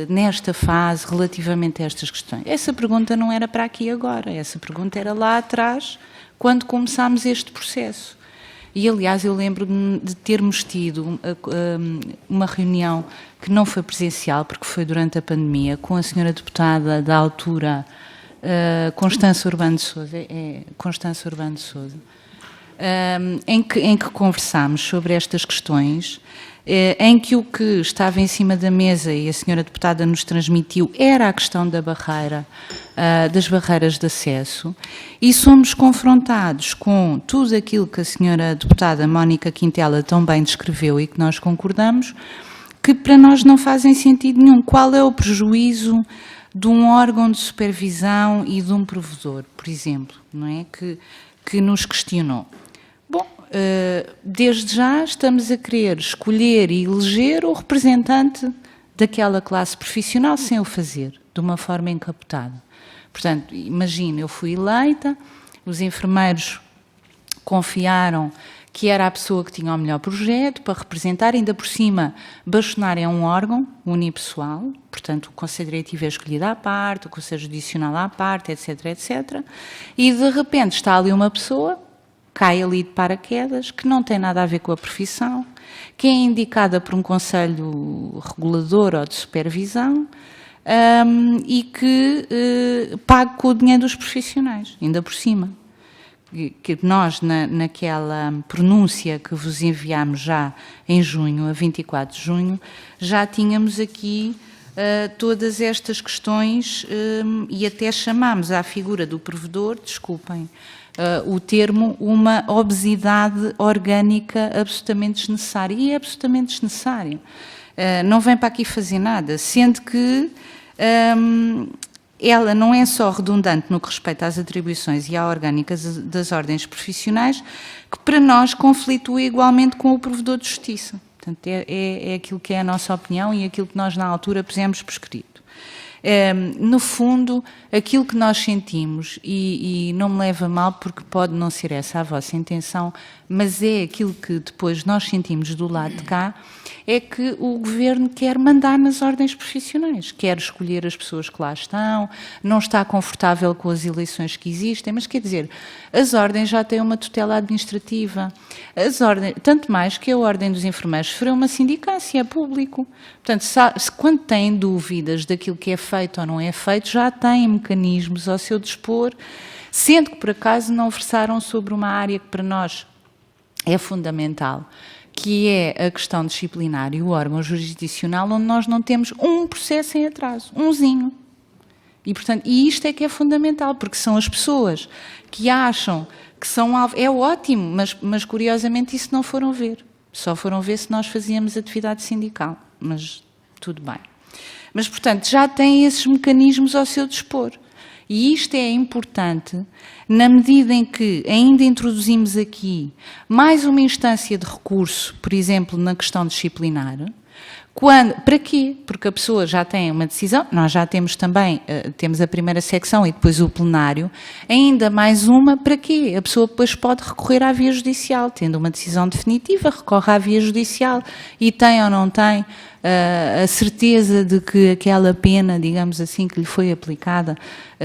nesta fase relativamente a estas questões, essa pergunta não era para aqui agora, essa pergunta era lá atrás, quando começámos este processo. E, aliás, eu lembro-me de termos tido uma reunião que não foi presencial, porque foi durante a pandemia, com a senhora deputada da altura, Constança Urbano de Sousa, em que conversámos sobre estas questões em que o que estava em cima da mesa e a senhora deputada nos transmitiu era a questão da barreira, das barreiras de acesso, e somos confrontados com tudo aquilo que a senhora deputada Mónica Quintela tão bem descreveu e que nós concordamos, que para nós não fazem sentido nenhum. Qual é o prejuízo de um órgão de supervisão e de um provedor, por exemplo, não é? Que nos questionou? Bom, desde já estamos a querer escolher e eleger o representante daquela classe profissional sem o fazer, de uma forma encapotada. Portanto, imagina, eu fui eleita, os enfermeiros confiaram que era a pessoa que tinha o melhor projeto para representar, ainda por cima, bastonar é um órgão unipessoal, portanto, o Conselho Diretivo é escolhido à parte, o Conselho Judicial à parte, etc, etc, e de repente está ali uma pessoa, cai ali de paraquedas, que não tem nada a ver com a profissão, que é indicada por um conselho regulador ou de supervisão, e que paga com o dinheiro dos profissionais, ainda por cima. Que nós, naquela pronúncia que vos enviámos já em junho, a 24 de junho, já tínhamos aqui todas estas questões e até chamámos à figura do provedor, desculpem, o termo, uma obesidade orgânica absolutamente desnecessária. E é absolutamente desnecessário. Não vem para aqui fazer nada, sendo que ela não é só redundante no que respeita às atribuições e à orgânica das ordens profissionais, que para nós conflitua igualmente com o provedor de justiça. Portanto, é aquilo que é a nossa opinião e aquilo que nós na altura pusemos por escrito. No fundo, aquilo que nós sentimos, e não me leva a mal porque pode não ser essa a vossa intenção, mas é aquilo que depois nós sentimos do lado de cá, é que o Governo quer mandar nas ordens profissionais, quer escolher as pessoas que lá estão, não está confortável com as eleições que existem, mas quer dizer, as ordens já têm uma tutela administrativa, tanto mais que a Ordem dos Enfermeiros sofreu uma sindicância, é público. Portanto, quando têm dúvidas daquilo que é feito ou não é feito, já têm mecanismos ao seu dispor, sendo que por acaso não versaram sobre uma área que para nós é fundamental, que é a questão disciplinar e o órgão jurisdicional, onde nós não temos um processo em atraso, umzinho. E, portanto, isto é que é fundamental, porque são as pessoas que acham que são alvo. É ótimo, mas curiosamente isso não foram ver. Só foram ver se nós fazíamos atividade sindical, mas tudo bem. Mas, portanto, já têm esses mecanismos ao seu dispor. E isto é importante na medida em que ainda introduzimos aqui mais uma instância de recurso, por exemplo, na questão disciplinar. Para quê? Porque a pessoa já tem uma decisão, nós já temos também, temos a primeira secção e depois o plenário, ainda mais uma, para quê? A pessoa depois pode recorrer à via judicial, tendo uma decisão definitiva, recorre à via judicial e tem ou não tem a certeza de que aquela pena, digamos assim, que lhe foi aplicada,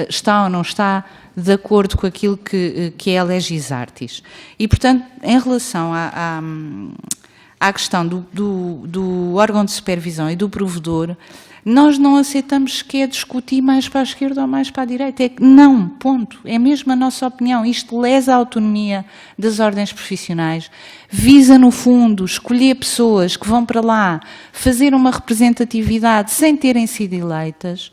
está ou não está de acordo com aquilo que é a legis artis. E, portanto, em relação à questão do órgão de supervisão e do provedor, nós não aceitamos sequer discutir mais para a esquerda ou mais para a direita. É que não, ponto. É mesmo a nossa opinião. Isto lesa a autonomia das ordens profissionais, visa, no fundo, escolher pessoas que vão para lá fazer uma representatividade sem terem sido eleitas,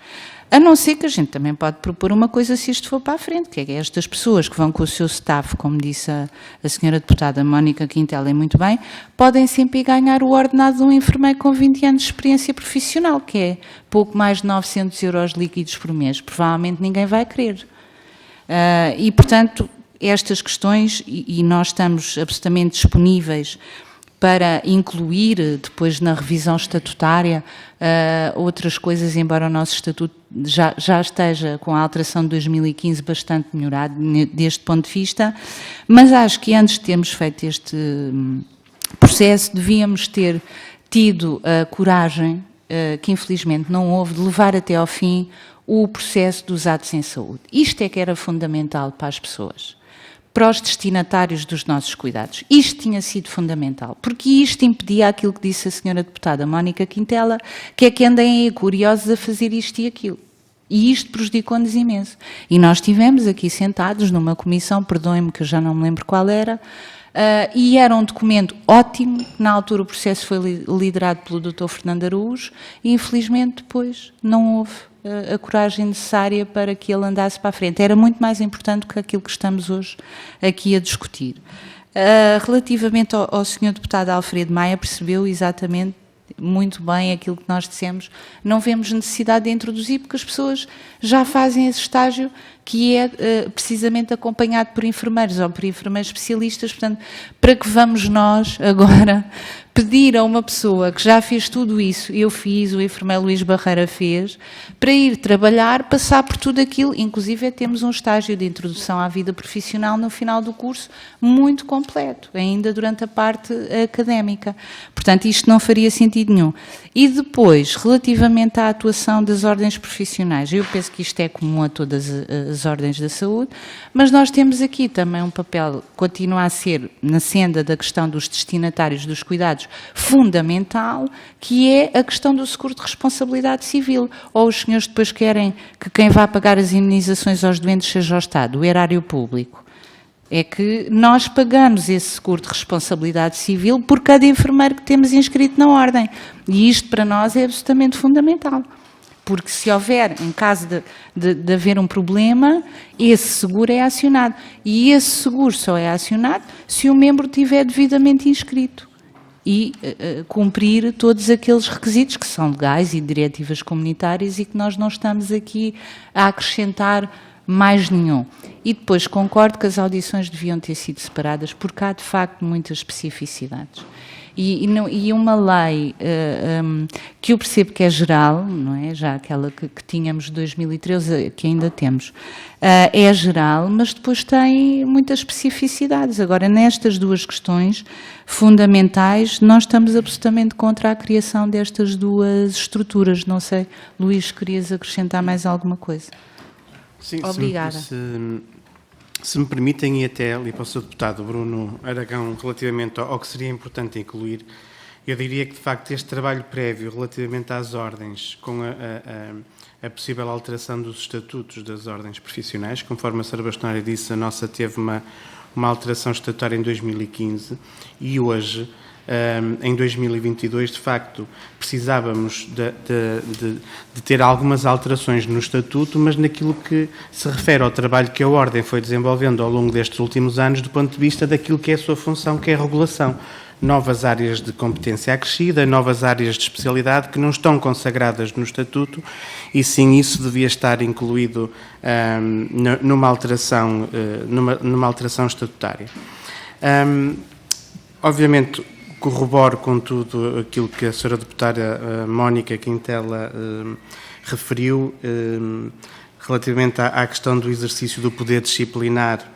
a não ser que a gente também pode propor uma coisa se isto for para a frente, que é estas pessoas que vão com o seu staff, como disse a senhora deputada Mónica Quintela, e muito bem, podem sempre ganhar o ordenado de um enfermeiro com 20 anos de experiência profissional, que é pouco mais de 900 euros líquidos por mês. Provavelmente ninguém vai querer. E, portanto, estas questões, e nós estamos absolutamente disponíveis para incluir, depois na revisão estatutária, outras coisas, embora o nosso estatuto já esteja com a alteração de 2015 bastante melhorado deste ponto de vista, mas acho que antes de termos feito este processo, devíamos ter tido a coragem, que infelizmente não houve, de levar até ao fim o processo dos atos em saúde. Isto é que era fundamental para as pessoas, para os destinatários dos nossos cuidados. Isto tinha sido fundamental, porque isto impedia aquilo que disse a senhora deputada Mónica Quintela, que é que andem aí curiosos a fazer isto e aquilo. E isto prejudicou-nos imenso. E nós estivemos aqui sentados numa comissão, perdoem-me que eu já não me lembro qual era, e era um documento ótimo. Na altura o processo foi liderado pelo Dr. Fernando Araújo e infelizmente depois não houve a coragem necessária para que ele andasse para a frente. Era muito mais importante que aquilo que estamos hoje aqui a discutir. Relativamente ao Sr. Deputado Alfredo Maia, percebeu exatamente muito bem aquilo que nós dissemos, não vemos necessidade de introduzir, porque as pessoas já fazem esse estágio que é precisamente acompanhado por enfermeiros ou por enfermeiros especialistas. Portanto, para que vamos nós agora pedir a uma pessoa que já fez tudo isso, eu fiz, o enfermeiro Luís Barreira fez, para ir trabalhar, passar por tudo aquilo, inclusive temos um estágio de introdução à vida profissional no final do curso, muito completo, ainda durante a parte académica. Portanto, isto não faria sentido nenhum. E depois, relativamente à atuação das ordens profissionais, eu penso que isto é comum a todas as ordens da saúde, mas nós temos aqui também um papel, continua a ser, na senda da questão dos destinatários dos cuidados, fundamental, que é a questão do seguro de responsabilidade civil. Ou os senhores depois querem que quem vá pagar as indenizações aos doentes seja o Estado, o erário público. É que nós pagamos esse seguro de responsabilidade civil por cada enfermeiro que temos inscrito na ordem. E isto para nós é absolutamente fundamental. Porque se houver, em caso de haver um problema, esse seguro é acionado. E esse seguro só é acionado se o membro estiver devidamente inscrito e cumprir todos aqueles requisitos que são legais e diretivas comunitárias e que nós não estamos aqui a acrescentar mais nenhum. E depois concordo que as audições deviam ter sido separadas, porque há de facto muitas especificidades. E uma lei que eu percebo que é geral, não é? Já aquela que tínhamos de 2013, que ainda temos, é geral, mas depois tem muitas especificidades. Agora, nestas duas questões fundamentais, nós estamos absolutamente contra a criação destas duas estruturas. Não sei, Luís, querias acrescentar mais alguma coisa? Sim, obrigada. Se me permitem, e até ali para o Sr. Deputado Bruno Aragão, relativamente ao que seria importante incluir, eu diria que, de facto, este trabalho prévio relativamente às ordens, com a possível alteração dos estatutos das ordens profissionais, conforme a Sra. Bastonária disse, a nossa teve uma alteração estatutária em 2015 e hoje, em 2022, de facto, precisávamos de ter algumas alterações no Estatuto, mas naquilo que se refere ao trabalho que a Ordem foi desenvolvendo ao longo destes últimos anos, do ponto de vista daquilo que é a sua função, que é a regulação. Novas áreas de competência acrescida, novas áreas de especialidade que não estão consagradas no Estatuto e sim isso devia estar incluído numa alteração estatutária. Obviamente, corroboro com tudo aquilo que a Sra. Deputada Mónica Quintela referiu relativamente à questão do exercício do poder disciplinar,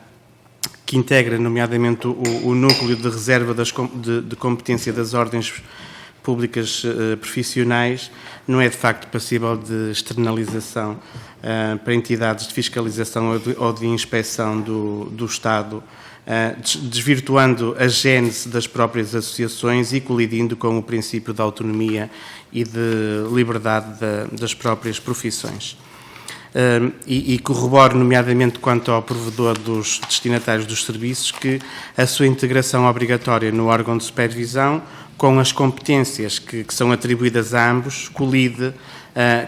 que integra, nomeadamente, o núcleo de reserva de competência das ordens públicas profissionais, não é de facto passível de externalização para entidades de fiscalização ou de inspeção do Estado, desvirtuando a gênese das próprias associações e colidindo com o princípio de autonomia e de liberdade das próprias profissões. E corroboro, nomeadamente, quanto ao provedor dos destinatários dos serviços, que a sua integração obrigatória no órgão de supervisão, com as competências que são atribuídas a ambos, colide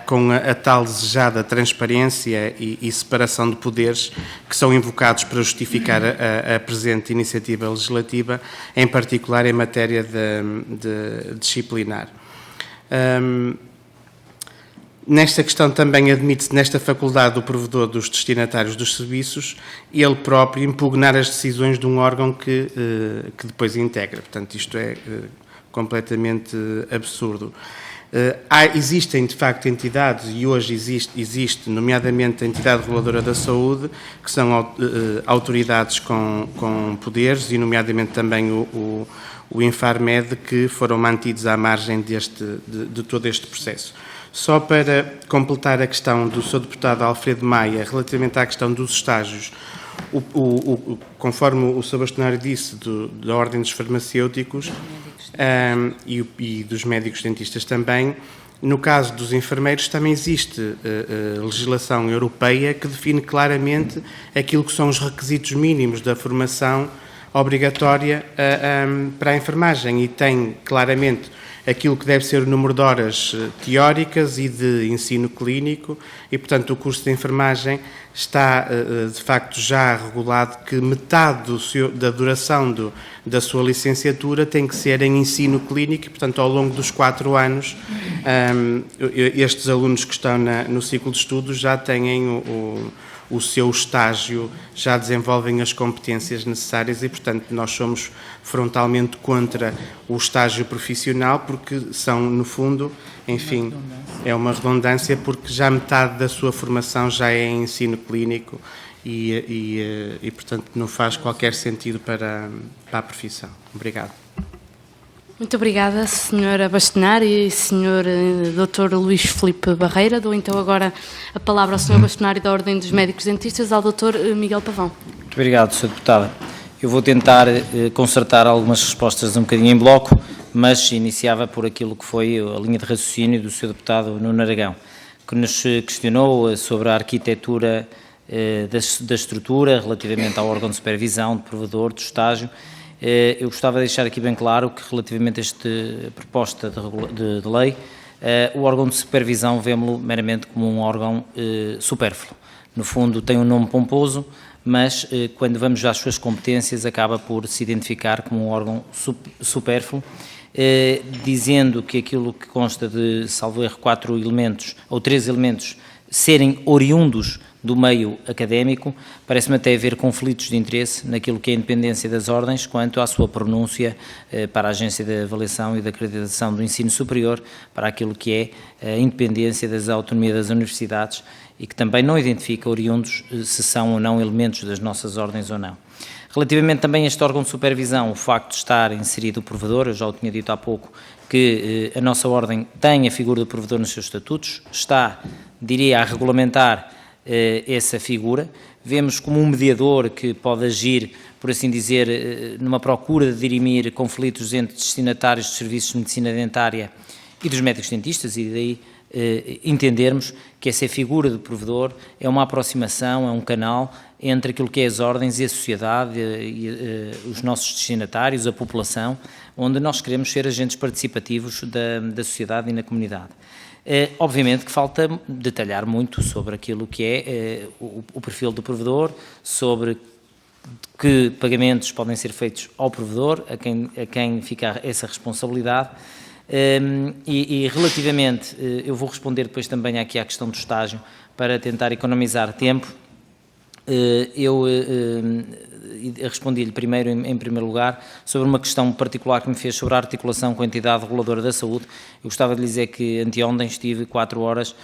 com a tal desejada transparência e separação de poderes que são invocados para justificar a presente iniciativa legislativa, em particular em matéria de disciplinar. Nesta questão também admite-se, nesta faculdade do provedor dos destinatários dos serviços, ele próprio impugnar as decisões de um órgão que depois integra. Portanto, isto é completamente absurdo. Existem, de facto, entidades, e hoje existe, nomeadamente a entidade reguladora da saúde, que são autoridades com poderes, e nomeadamente também o Infarmed, que foram mantidos à margem de todo este processo. Só para completar a questão do Sr. Deputado Alfredo Maia, relativamente à questão dos estágios, conforme o Sr. Bastonário disse, da Ordem dos Farmacêuticos e dos médicos dentistas também, no caso dos enfermeiros também existe legislação europeia que define claramente aquilo que são os requisitos mínimos da formação obrigatória para a enfermagem e tem claramente aquilo que deve ser o número de horas teóricas e de ensino clínico e, portanto, o curso de enfermagem está, de facto, já regulado que metade da duração da sua licenciatura tem que ser em ensino clínico e, portanto, ao longo dos 4 anos, estes alunos que estão no ciclo de estudos já têm o seu estágio, já desenvolvem as competências necessárias e, portanto, nós somos frontalmente contra o estágio profissional porque são, no fundo, enfim, é uma redundância porque já metade da sua formação já é em ensino clínico e portanto, não faz qualquer sentido para a profissão. Obrigado. Muito obrigada, Sra. Bastonária e Sr. Dr. Luís Filipe Barreira. Dou então agora a palavra ao Sr. Bastonário da Ordem dos Médicos Dentistas, ao Dr. Miguel Pavão. Muito obrigado, Sra. Deputada. Eu vou tentar concertar algumas respostas um bocadinho em bloco, mas iniciava por aquilo que foi a linha de raciocínio do Sr. Deputado Nuno Aragão, que nos questionou sobre a arquitetura da estrutura relativamente ao órgão de supervisão, de provedor, do estágio. Eu gostava de deixar aqui bem claro que, relativamente a esta proposta de lei, o órgão de supervisão vemos-lo meramente como um órgão supérfluo. No fundo, tem um nome pomposo, mas quando vamos às suas competências, acaba por se identificar como um órgão supérfluo, dizendo que aquilo que consta de, salvo erro, 4 elementos, ou 3 elementos, serem oriundos do meio académico, parece-me até haver conflitos de interesse naquilo que é a independência das ordens quanto à sua pronúncia para a Agência de Avaliação e de Acreditação do Ensino Superior, para aquilo que é a independência das autonomias das universidades e que também não identifica oriundos se são ou não elementos das nossas ordens ou não. Relativamente também a este órgão de supervisão, o facto de estar inserido o provedor, eu já o tinha dito há pouco, que a nossa ordem tem a figura do provedor nos seus estatutos, está, diria, a regulamentar essa figura. Vemos como um mediador que pode agir, por assim dizer, numa procura de dirimir conflitos entre destinatários de serviços de medicina dentária e dos médicos dentistas e daí entendermos que essa figura do provedor é uma aproximação, é um canal entre aquilo que é as ordens e a sociedade, os nossos destinatários, a população, onde nós queremos ser agentes participativos da sociedade e na comunidade. Obviamente que falta detalhar muito sobre aquilo que é o perfil do provedor, sobre que pagamentos podem ser feitos ao provedor, a quem fica essa responsabilidade. E relativamente, eu vou responder depois também aqui à questão do estágio, para tentar economizar tempo. Eu respondi-lhe primeiro, em primeiro lugar, sobre uma questão particular que me fez sobre a articulação com a entidade reguladora da saúde. Eu gostava de lhe dizer que anteontem estive 4 horas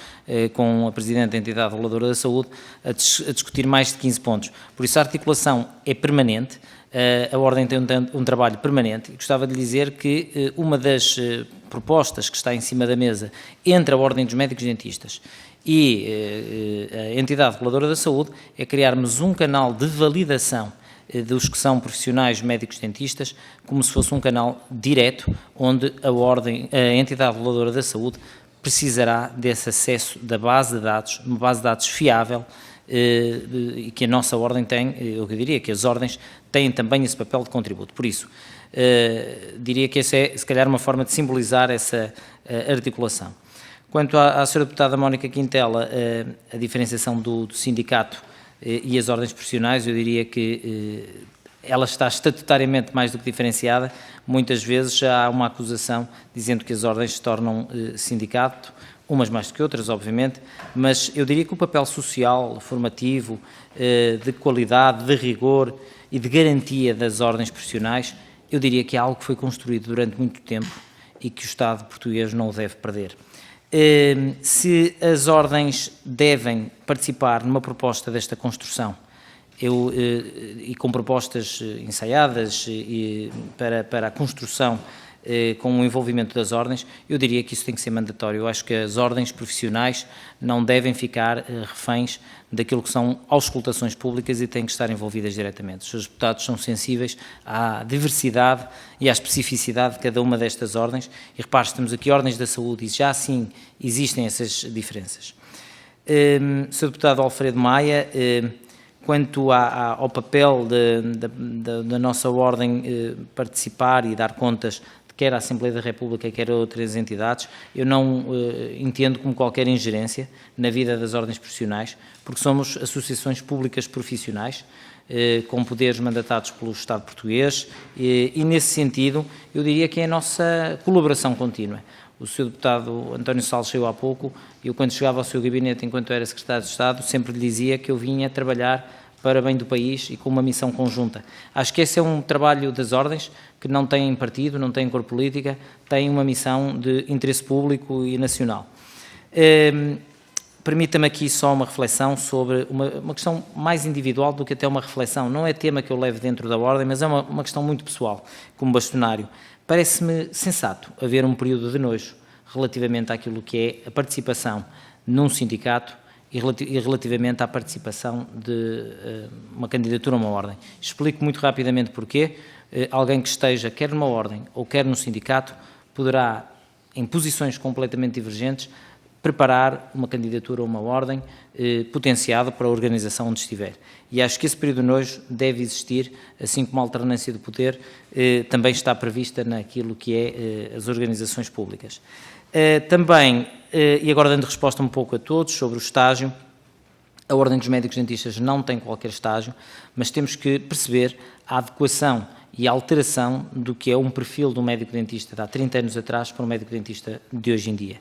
com a Presidente da entidade reguladora da saúde a discutir mais de 15 pontos. Por isso a articulação é permanente, a Ordem tem um trabalho permanente e gostava de lhe dizer que uma das propostas que está em cima da mesa entre a Ordem dos Médicos Dentistas e a entidade reguladora da saúde é criarmos um canal de validação dos que são profissionais médicos dentistas, como se fosse um canal direto, onde a entidade reguladora da saúde precisará desse acesso da base de dados, uma base de dados fiável, e que a nossa ordem tem, eu diria que as ordens têm também esse papel de contributo. Por isso, diria que essa é, se calhar, uma forma de simbolizar essa articulação. Quanto à Sra. Deputada Mónica Quintela, a diferenciação do sindicato e as ordens profissionais, eu diria que ela está estatutariamente mais do que diferenciada. Muitas vezes já há uma acusação dizendo que as ordens se tornam sindicato, umas mais do que outras, obviamente, mas eu diria que o papel social, formativo, de qualidade, de rigor e de garantia das ordens profissionais, eu diria que é algo que foi construído durante muito tempo e que o Estado português não o deve perder. Se as ordens devem participar numa proposta desta construção, e com propostas ensaiadas para a construção com o envolvimento das ordens, eu diria que isso tem que ser mandatório. Eu acho que as ordens profissionais não devem ficar reféns daquilo que são auscultações públicas e têm que estar envolvidas diretamente. Os seus deputados são sensíveis à diversidade e à especificidade de cada uma destas ordens e repare, temos aqui ordens da saúde e já assim existem essas diferenças. Sr. Deputado Alfredo Maia, quanto ao papel da nossa Ordem participar e dar contas quer a Assembleia da República, quer a outras entidades, eu não entendo como qualquer ingerência na vida das ordens profissionais, porque somos associações públicas profissionais, com poderes mandatados pelo Estado português, e nesse sentido, eu diria que é a nossa colaboração contínua. O Sr. Deputado António Salles saiu há pouco, eu quando chegava ao seu gabinete, enquanto era Secretário de Estado, sempre lhe dizia que eu vinha trabalhar para bem do país e com uma missão conjunta. Acho que esse é um trabalho das ordens, que não têm partido, não têm cor política, têm uma missão de interesse público e nacional. Permita-me aqui só uma reflexão sobre uma questão mais individual do que até uma reflexão. Não é tema que eu levo dentro da ordem, mas é uma questão muito pessoal, como bastonário. Parece-me sensato haver um período de nojo relativamente àquilo que é a participação num sindicato e relativamente à participação de uma candidatura a uma ordem. Explico muito rapidamente porquê. Alguém que esteja quer numa ordem ou quer num sindicato poderá, em posições completamente divergentes, preparar uma candidatura a uma ordem potenciada para a organização onde estiver. E acho que esse período de nojo deve existir, assim como a alternância de poder também está prevista naquilo que é as organizações públicas. Também, e agora dando resposta um pouco a todos sobre o estágio, a Ordem dos Médicos Dentistas não tem qualquer estágio, mas temos que perceber a adequação e a alteração do que é um perfil do médico dentista de há 30 anos atrás para o médico dentista de hoje em dia.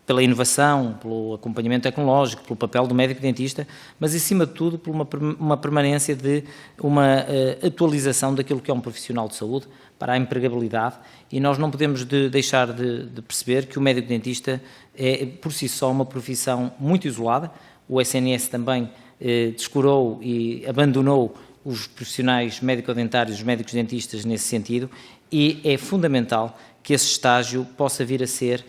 Pela inovação, pelo acompanhamento tecnológico, pelo papel do médico dentista, mas acima de tudo por uma permanência de uma atualização daquilo que é um profissional de saúde para a empregabilidade, e nós não podemos deixar de perceber que o médico dentista é por si só uma profissão muito isolada. O SNS também descurou e abandonou os profissionais médico-dentários, os médicos dentistas nesse sentido, e é fundamental que esse estágio possa vir a ser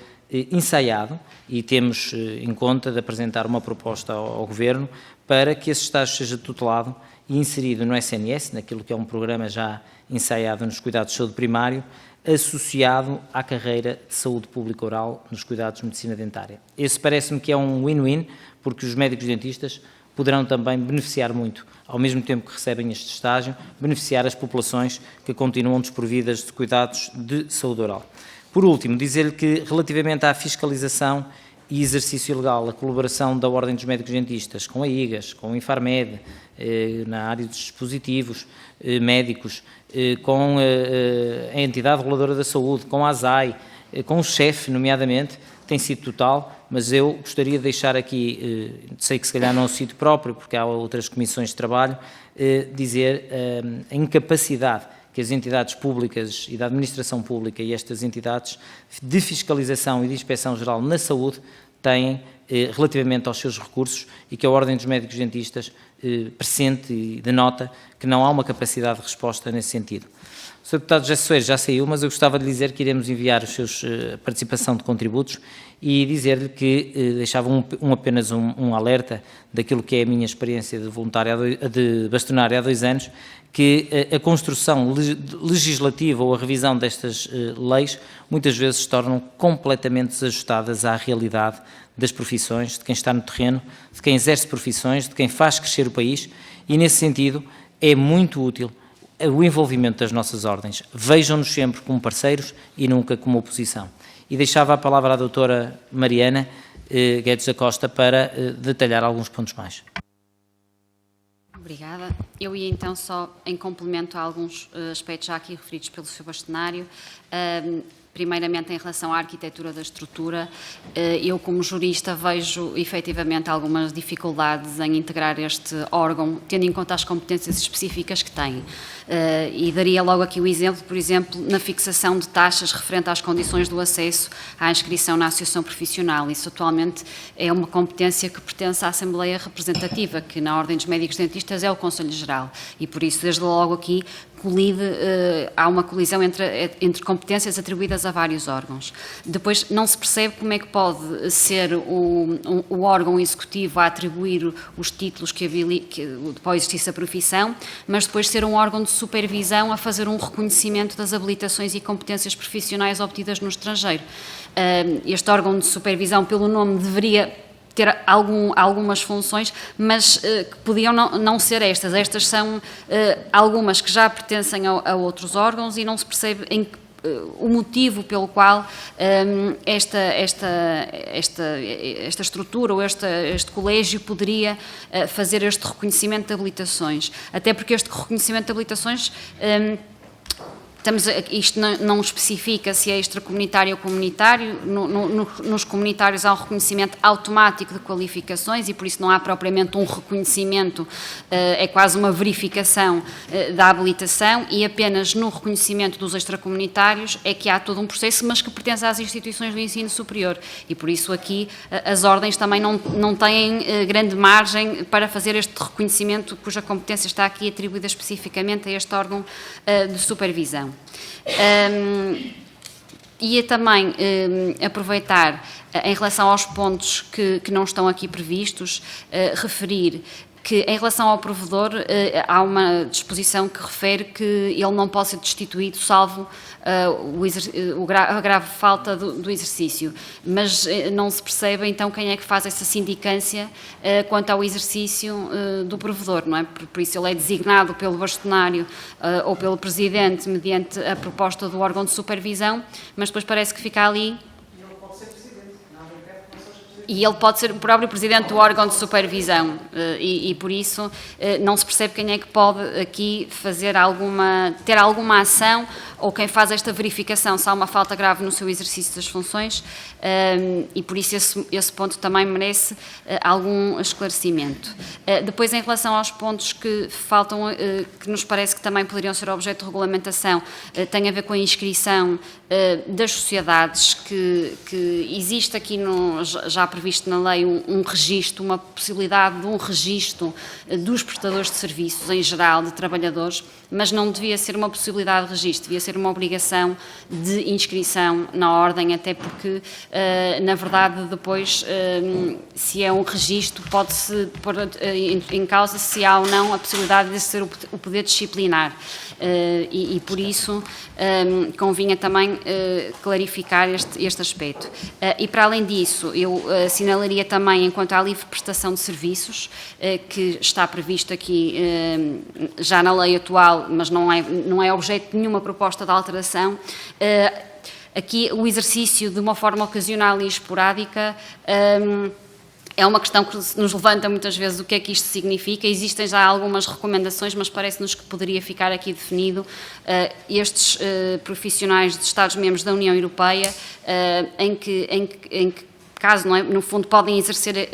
ensaiado, e temos em conta de apresentar uma proposta ao Governo para que esse estágio seja tutelado e inserido no SNS, naquilo que é um programa já ensaiado nos cuidados de saúde primário, associado à carreira de saúde pública oral nos cuidados de medicina dentária. Esse parece-me que é um win-win, porque os médicos dentistas poderão também beneficiar muito, ao mesmo tempo que recebem este estágio, beneficiar as populações que continuam desprovidas de cuidados de saúde oral. Por último, dizer-lhe que, relativamente à fiscalização e exercício legal, a colaboração da Ordem dos Médicos Dentistas com a IGAS, com o Infarmed, na área dos dispositivos médicos, com a entidade reguladora da saúde, com a ASAI, com o chefe, nomeadamente, tem sido total, mas eu gostaria de deixar aqui, sei que se calhar não é o sítio próprio, porque há outras comissões de trabalho, dizer a incapacidade que as entidades públicas e da administração pública e estas entidades de fiscalização e de inspeção geral na saúde têm relativamente aos seus recursos, e que a Ordem dos Médicos Dentistas pressente e denota que não há uma capacidade de resposta nesse sentido. O Sr. Deputado José Soares já saiu, mas eu gostava de lhe dizer que iremos enviar os seus participação de contributos, e dizer-lhe que deixava apenas um alerta daquilo que é a minha experiência de voluntário, de bastonário há 2 anos, que a construção legislativa ou a revisão destas leis muitas vezes se tornam completamente desajustadas à realidade das profissões, de quem está no terreno, de quem exerce profissões, de quem faz crescer o país, e nesse sentido é muito útil o envolvimento das nossas ordens. Vejam-nos sempre como parceiros e nunca como oposição. E deixava a palavra à doutora Mariana Guedes da Costa para detalhar alguns pontos mais. Obrigada. Eu ia então só em complemento a alguns aspectos já aqui referidos pelo Sr. Bastonário. Primeiramente, em relação à arquitetura da estrutura, eu como jurista vejo efetivamente algumas dificuldades em integrar este órgão, tendo em conta as competências específicas que tem. E daria logo aqui o exemplo, por exemplo, na fixação de taxas referente às condições do acesso à inscrição na associação profissional. Isso atualmente é uma competência que pertence à Assembleia Representativa, que na Ordem dos Médicos Dentistas é o Conselho Geral, e por isso, desde logo aqui, há uma colisão entre competências atribuídas a vários órgãos. Depois, não se percebe como é que pode ser o órgão executivo a atribuir os títulos para o exercício da profissão, mas depois ser um órgão de supervisão a fazer um reconhecimento das habilitações e competências profissionais obtidas no estrangeiro. Este órgão de supervisão, pelo nome, deveria ter algumas funções, mas que podiam não ser estas. Estas são algumas que já pertencem a outros órgãos e não se percebe o motivo pelo qual esta estrutura ou este colégio poderia fazer este reconhecimento de habilitações. Até porque este reconhecimento de habilitações... isto não especifica se é extracomunitário ou comunitário. Nos comunitários há um reconhecimento automático de qualificações e por isso não há propriamente um reconhecimento, é quase uma verificação da habilitação, e apenas no reconhecimento dos extracomunitários é que há todo um processo, mas que pertence às instituições do ensino superior, e por isso aqui as ordens também não têm grande margem para fazer este reconhecimento, cuja competência está aqui atribuída especificamente a este órgão de supervisão. Ia também aproveitar, em relação aos pontos que não estão aqui previstos, referir que, em relação ao provedor, há uma disposição que refere que ele não pode ser destituído, salvo a grave falta do exercício. Mas não se percebe, então, quem é que faz essa sindicância quanto ao exercício do provedor, não é? Por isso ele é designado pelo bastonário ou pelo presidente, mediante a proposta do órgão de supervisão, mas depois parece que fica ali... E ele pode ser o próprio presidente do órgão de supervisão e por isso não se percebe quem é que pode aqui ter alguma ação, ou quem faz esta verificação se há uma falta grave no seu exercício das funções, e por isso esse ponto também merece algum esclarecimento. Depois, em relação aos pontos que faltam, que nos parece que também poderiam ser objeto de regulamentação, tem a ver com a inscrição das sociedades, que existe aqui já previsto na lei um registro, uma possibilidade de um registro dos prestadores de serviços em geral, de trabalhadores, mas não devia ser uma possibilidade de registro, devia ser uma obrigação de inscrição na ordem, até porque, na verdade, depois, se é um registro, pode-se pôr em causa se há ou não a possibilidade de exercer o poder disciplinar. E por isso convinha também clarificar este aspecto. E para além disso, eu assinalaria também, enquanto à livre prestação de serviços, que está previsto aqui já na lei atual, mas não é objeto de nenhuma proposta de alteração, aqui o exercício de uma forma ocasional e esporádica é uma questão que nos levanta muitas vezes o que é que isto significa. Existem já algumas recomendações, mas parece-nos que poderia ficar aqui definido estes profissionais de Estados-membros da União Europeia, em que caso, não é, no fundo, podem exercer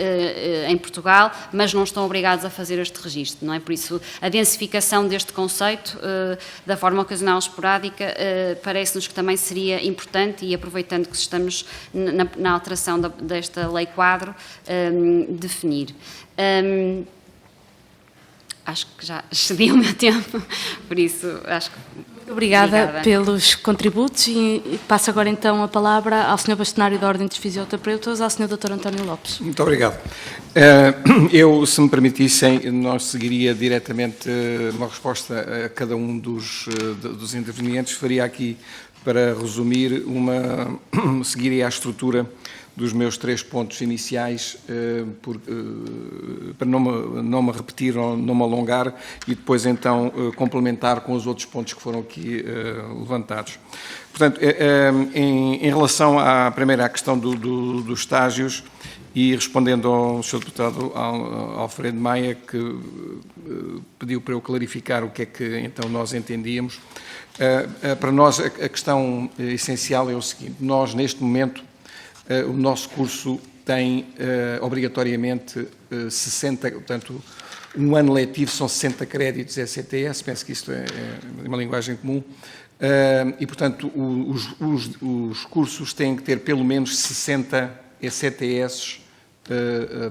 em Portugal, mas não estão obrigados a fazer este registro, não é? Por isso, a densificação deste conceito, da forma ocasional esporádica, parece-nos que também seria importante, e aproveitando que estamos na alteração desta lei quadro, definir. Acho que já excedi o meu tempo, por isso acho que... Obrigada pelos contributos e passo agora então a palavra ao Sr. Bastonário da Ordem dos Fisioterapeutas, ao Sr. Dr. António Lopes. Muito obrigado. Eu, se me permitissem, nós seguiria diretamente uma resposta a cada um dos intervenientes. Faria aqui, para resumir, seguiria a estrutura dos meus 3 pontos iniciais, para não me repetir ou não me alongar, e depois então complementar com os outros pontos que foram aqui levantados. Portanto, em relação à primeira questão dos estágios, e respondendo ao Sr. Deputado Alfredo Maia, que pediu para eu clarificar o que é que então nós entendíamos, para nós a questão essencial é o seguinte: nós neste momento o nosso curso tem obrigatoriamente 60, portanto, um ano letivo são 60 créditos ECTS, penso que isto é uma linguagem comum, e portanto os cursos têm que ter pelo menos 60 ECTS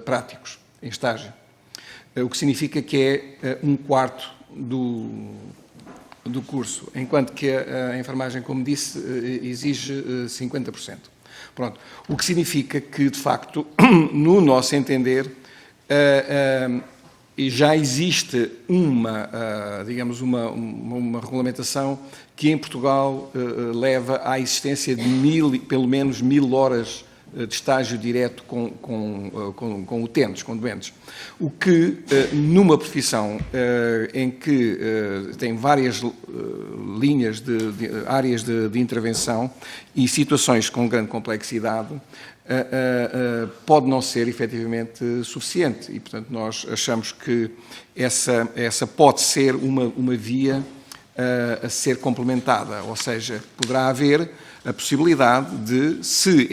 práticos em estágio, o que significa que é 1/4 do curso, enquanto que a enfermagem, como disse, exige 50%. Pronto. O que significa que, de facto, no nosso entender, já existe digamos, uma regulamentação que em Portugal leva à existência de pelo menos 1000 horas de estágio direto com utentes, com doentes. O que, numa profissão em que tem várias linhas áreas de intervenção e situações com grande complexidade, pode não ser efetivamente suficiente. E, portanto, nós achamos que essa pode ser uma via a ser complementada, ou seja, poderá haver a possibilidade de, se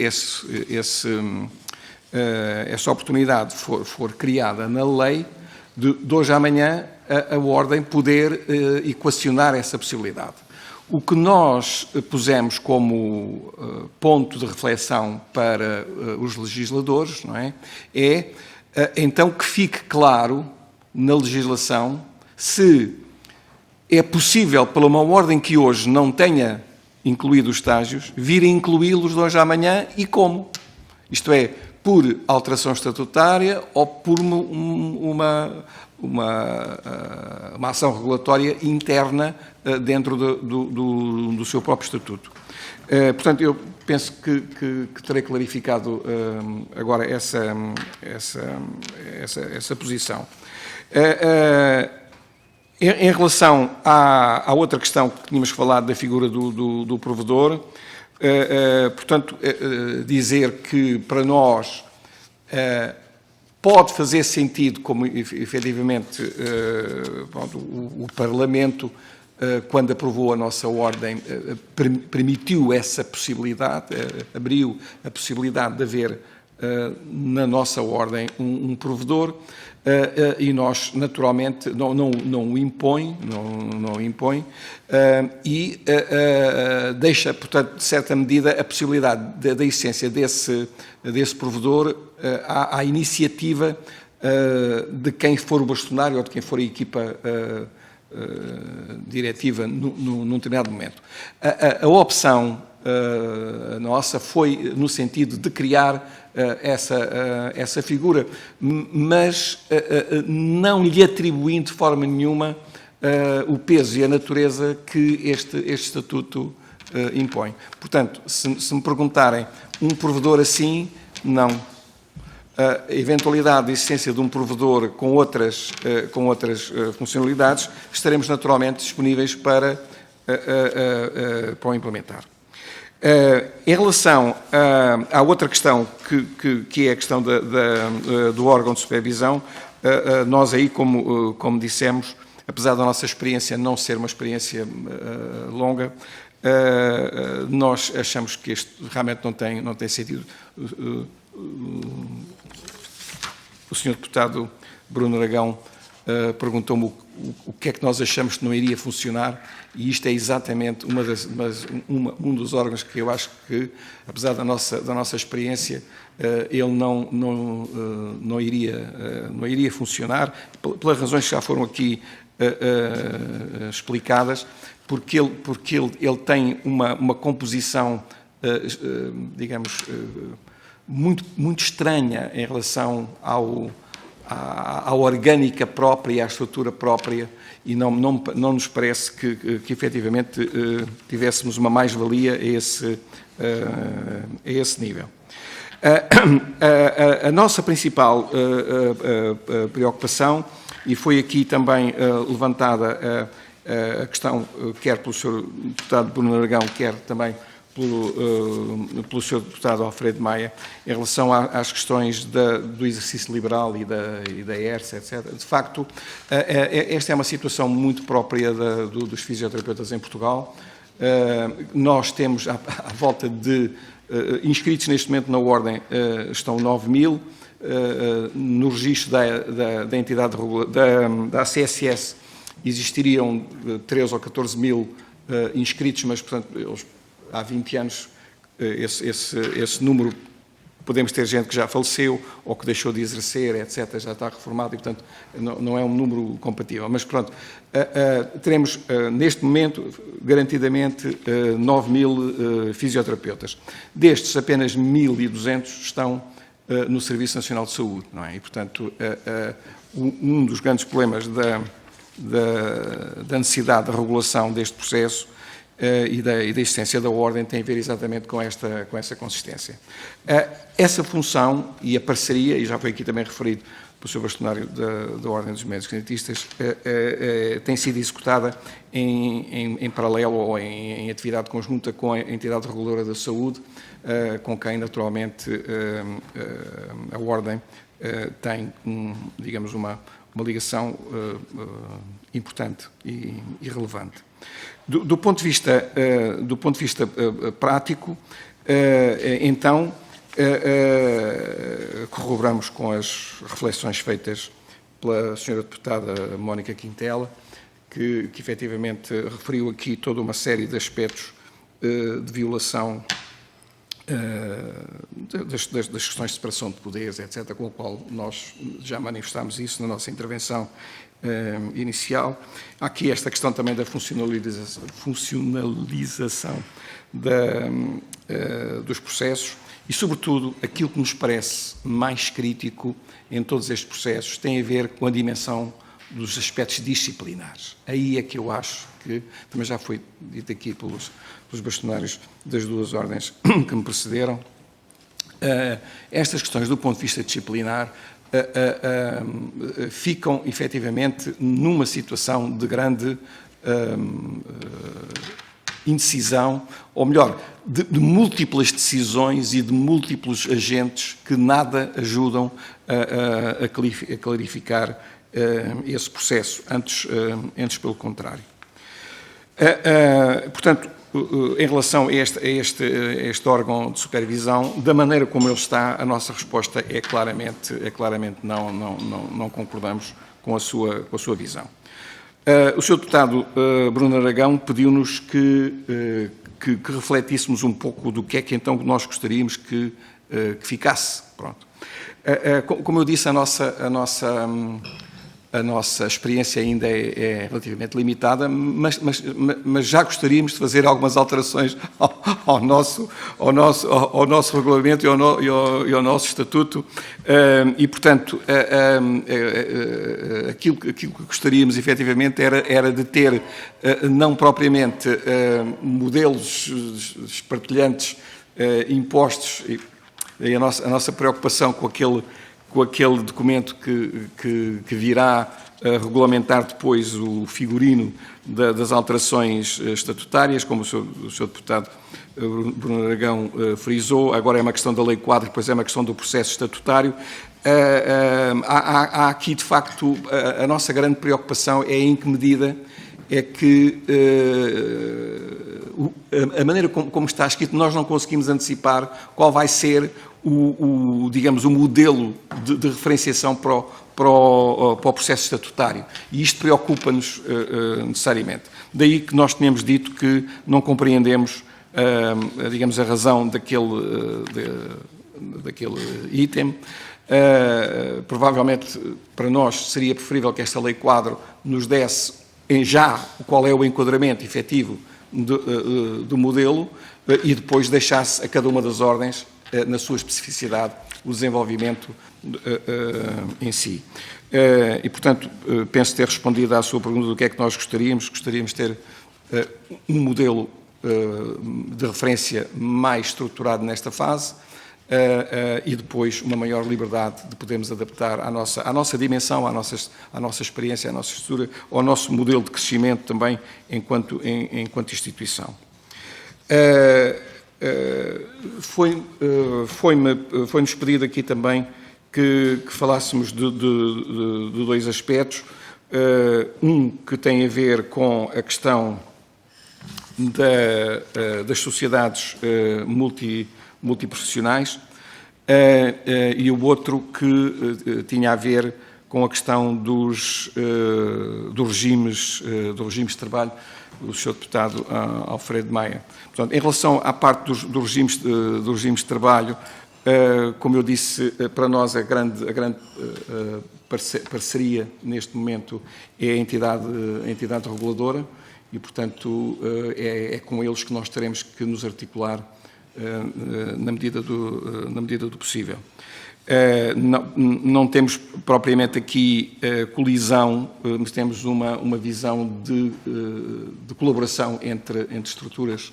essa oportunidade for criada na lei, de hoje à amanhã a Ordem poder equacionar essa possibilidade. O que nós pusemos como ponto de reflexão para os legisladores, não é? Então que fique claro na legislação se é possível, pela uma ordem que hoje não tenha incluído os estágios, vir a incluí-los de hoje à amanhã e como? Isto é, por alteração estatutária ou por uma ação regulatória interna dentro do seu próprio estatuto. Portanto, eu penso que terei clarificado agora essa posição. Em relação à outra questão que tínhamos falado da figura do provedor, portanto, dizer que para nós pode fazer sentido, como efetivamente o Parlamento, quando aprovou a nossa ordem, permitiu essa possibilidade, abriu a possibilidade de haver na nossa ordem um provedor, e nós, naturalmente, não o impõe, e deixa, portanto, de certa medida, a possibilidade da essência desse provedor à iniciativa de quem for o bastonário ou de quem for a equipa diretiva num determinado momento. A opção nossa foi no sentido de criar essa figura, mas não lhe atribuindo de forma nenhuma o peso e a natureza que este Estatuto impõe. Portanto, se me perguntarem um provedor assim, não. A eventualidade de existência de um provedor com outras funcionalidades, estaremos naturalmente disponíveis para o implementar. Em relação à outra questão, que é a questão do órgão de supervisão, nós aí, como dissemos, apesar da nossa experiência não ser uma experiência longa, nós achamos que este realmente não tem sentido. O Sr. Deputado Bruno Aragão perguntou-me o que é que nós achamos que não iria funcionar, e isto é exatamente um dos órgãos que eu acho que, apesar da nossa experiência, ele não iria funcionar, pelas razões que já foram aqui explicadas, porque ele tem uma composição, digamos, muito estranha em relação à orgânica própria e à estrutura própria, e não nos parece que efetivamente tivéssemos uma mais-valia a esse nível. A nossa principal preocupação, e foi aqui também levantada a questão, quer pelo Sr. Deputado Bruno Aragão, quer também pelo Sr. Deputado Alfredo Maia, em relação às questões do exercício liberal e da ERSA, etc. De facto, esta é uma situação muito própria dos fisioterapeutas em Portugal. Nós temos, à volta de inscritos neste momento na Ordem, estão 9.000, no registro da entidade da ACSS existiriam 13 ou 14.000 inscritos, mas, portanto, eles, há 20 anos, esse número, podemos ter gente que já faleceu ou que deixou de exercer, etc., já está reformado e, portanto, não é um número compatível. Mas, pronto, teremos, neste momento, garantidamente, 9.000 fisioterapeutas. Destes, apenas 1.200 estão no Serviço Nacional de Saúde, não é? E, portanto, um dos grandes problemas da necessidade de regulação deste processo e da existência da ordem tem a ver exatamente com essa consistência. Essa função e a parceria, e já foi aqui também referido pelo Sr. Bastonário da Ordem dos Médicos Genetistas, tem sido executada em paralelo ou em atividade conjunta com a entidade reguladora da saúde, com quem naturalmente a Ordem tem, digamos, uma ligação importante e relevante. Do ponto de vista prático, então, corroboramos com as reflexões feitas pela Sra. Deputada Mónica Quintela, que efetivamente referiu aqui toda uma série de aspectos de violação das questões de separação de poderes, etc., com o qual nós já manifestámos isso na nossa intervenção inicial. Há aqui esta questão também da funcionalização dos processos e, sobretudo, aquilo que nos parece mais crítico em todos estes processos tem a ver com a dimensão dos aspectos disciplinares. Aí é que eu acho que, também já foi dito aqui pelos bastonários das duas ordens que me precederam, estas questões do ponto de vista disciplinar ficam efetivamente numa situação de grande indecisão, ou melhor, de múltiplas decisões e de múltiplos agentes que nada ajudam a clarificar esse processo, antes pelo contrário. Portanto, em relação a este órgão de supervisão, da maneira como ele está, a nossa resposta é claramente não concordamos com a sua visão. O Sr. Deputado Bruno Aragão pediu-nos que refletíssemos um pouco do que é que então nós gostaríamos que ficasse. Pronto. Como eu disse, a nossa experiência ainda é relativamente limitada, mas já gostaríamos de fazer algumas alterações ao nosso regulamento e ao nosso estatuto e, portanto, aquilo que gostaríamos efetivamente era de ter não propriamente modelos espartilhantes impostos, e a nossa preocupação com aquele documento que virá a regulamentar depois o figurino das alterações estatutárias, como o Sr. Deputado Bruno Aragão frisou. Agora é uma questão da Lei Quadro, depois é uma questão do processo estatutário. Há aqui, de facto, a nossa grande preocupação é em que medida é que a maneira como está escrito, nós não conseguimos antecipar qual vai ser digamos, o modelo de referenciação para o processo estatutário. E isto preocupa-nos necessariamente. Daí que nós tínhamos dito que não compreendemos, digamos, a razão daquele item. Provavelmente, para nós, seria preferível que esta lei quadro nos desse já qual é o enquadramento efetivo do modelo e depois deixasse a cada uma das ordens, na sua especificidade, o desenvolvimento em si. E, portanto, penso ter respondido à sua pergunta do que é que nós gostaríamos. Gostaríamos de ter um modelo de referência mais estruturado nesta fase e depois uma maior liberdade de podermos adaptar à nossa dimensão, à nossa experiência, à nossa estrutura, ao nosso modelo de crescimento também enquanto instituição. Foi-nos pedido aqui também que falássemos de dois aspectos. Um que tem a ver com a questão das sociedades multiprofissionais e o outro que tinha a ver com a questão dos regimes de trabalho, do Sr. Deputado Alfredo Maia. Portanto, em relação à parte dos regimes de trabalho, como eu disse, para nós a grande parceria neste momento é a entidade reguladora e, portanto, é com eles que nós teremos que nos articular na medida do possível. Não temos propriamente aqui colisão, mas temos uma visão de colaboração entre estruturas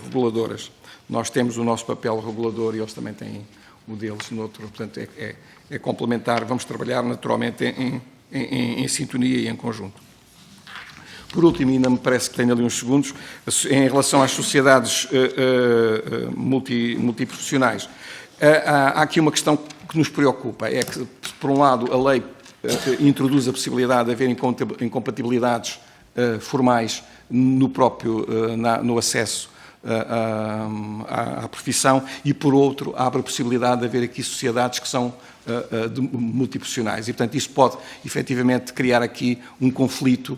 reguladoras. Nós temos o nosso papel regulador e eles também têm o deles no outro, portanto é complementar, vamos trabalhar naturalmente em sintonia e em conjunto. Por último, ainda me parece que tenho ali uns segundos, em relação às sociedades multiprofissionais, há aqui uma questão que nos preocupa, é que, por um lado, a lei introduz a possibilidade de haver incompatibilidades formais no acesso à profissão e, por outro, abre a possibilidade de haver aqui sociedades que são multiprofissionais e, portanto, isso pode, efetivamente, criar aqui um conflito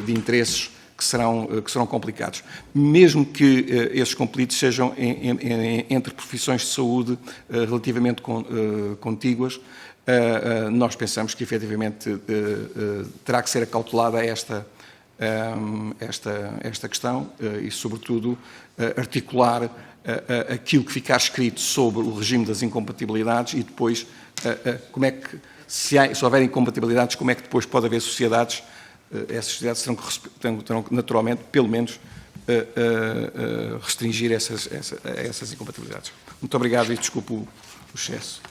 de interesses que serão complicados. Mesmo que esses conflitos sejam entre profissões de saúde relativamente contíguas, nós pensamos que, efetivamente, terá que ser acautelada esta questão e, sobretudo, articular aquilo que ficar escrito sobre o regime das incompatibilidades e depois como é que, se houver incompatibilidades, como é que depois pode haver sociedades, essas sociedades terão naturalmente, pelo menos, restringir essas incompatibilidades. Muito obrigado e desculpe o excesso.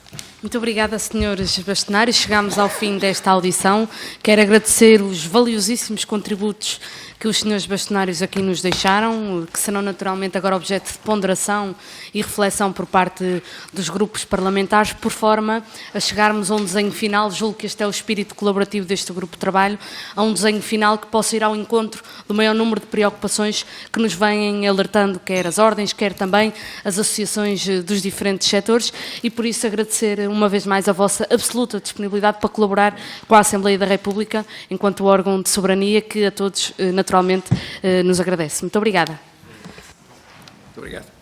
Muito obrigada, senhores bastonários. Chegámos ao fim desta audição. Quero agradecer os valiosíssimos contributos que os senhores bastonários aqui nos deixaram, que serão naturalmente agora objeto de ponderação e reflexão por parte dos grupos parlamentares, por forma a chegarmos a um desenho final, julgo que este é o espírito colaborativo deste grupo de trabalho, a um desenho final que possa ir ao encontro do maior número de preocupações que nos vêm alertando, quer as ordens, quer também as associações dos diferentes setores, e por isso agradecer uma vez mais a vossa absoluta disponibilidade para colaborar com a Assembleia da República, enquanto órgão de soberania que a todos naturalmente nos agradece. Muito obrigada. Muito obrigado.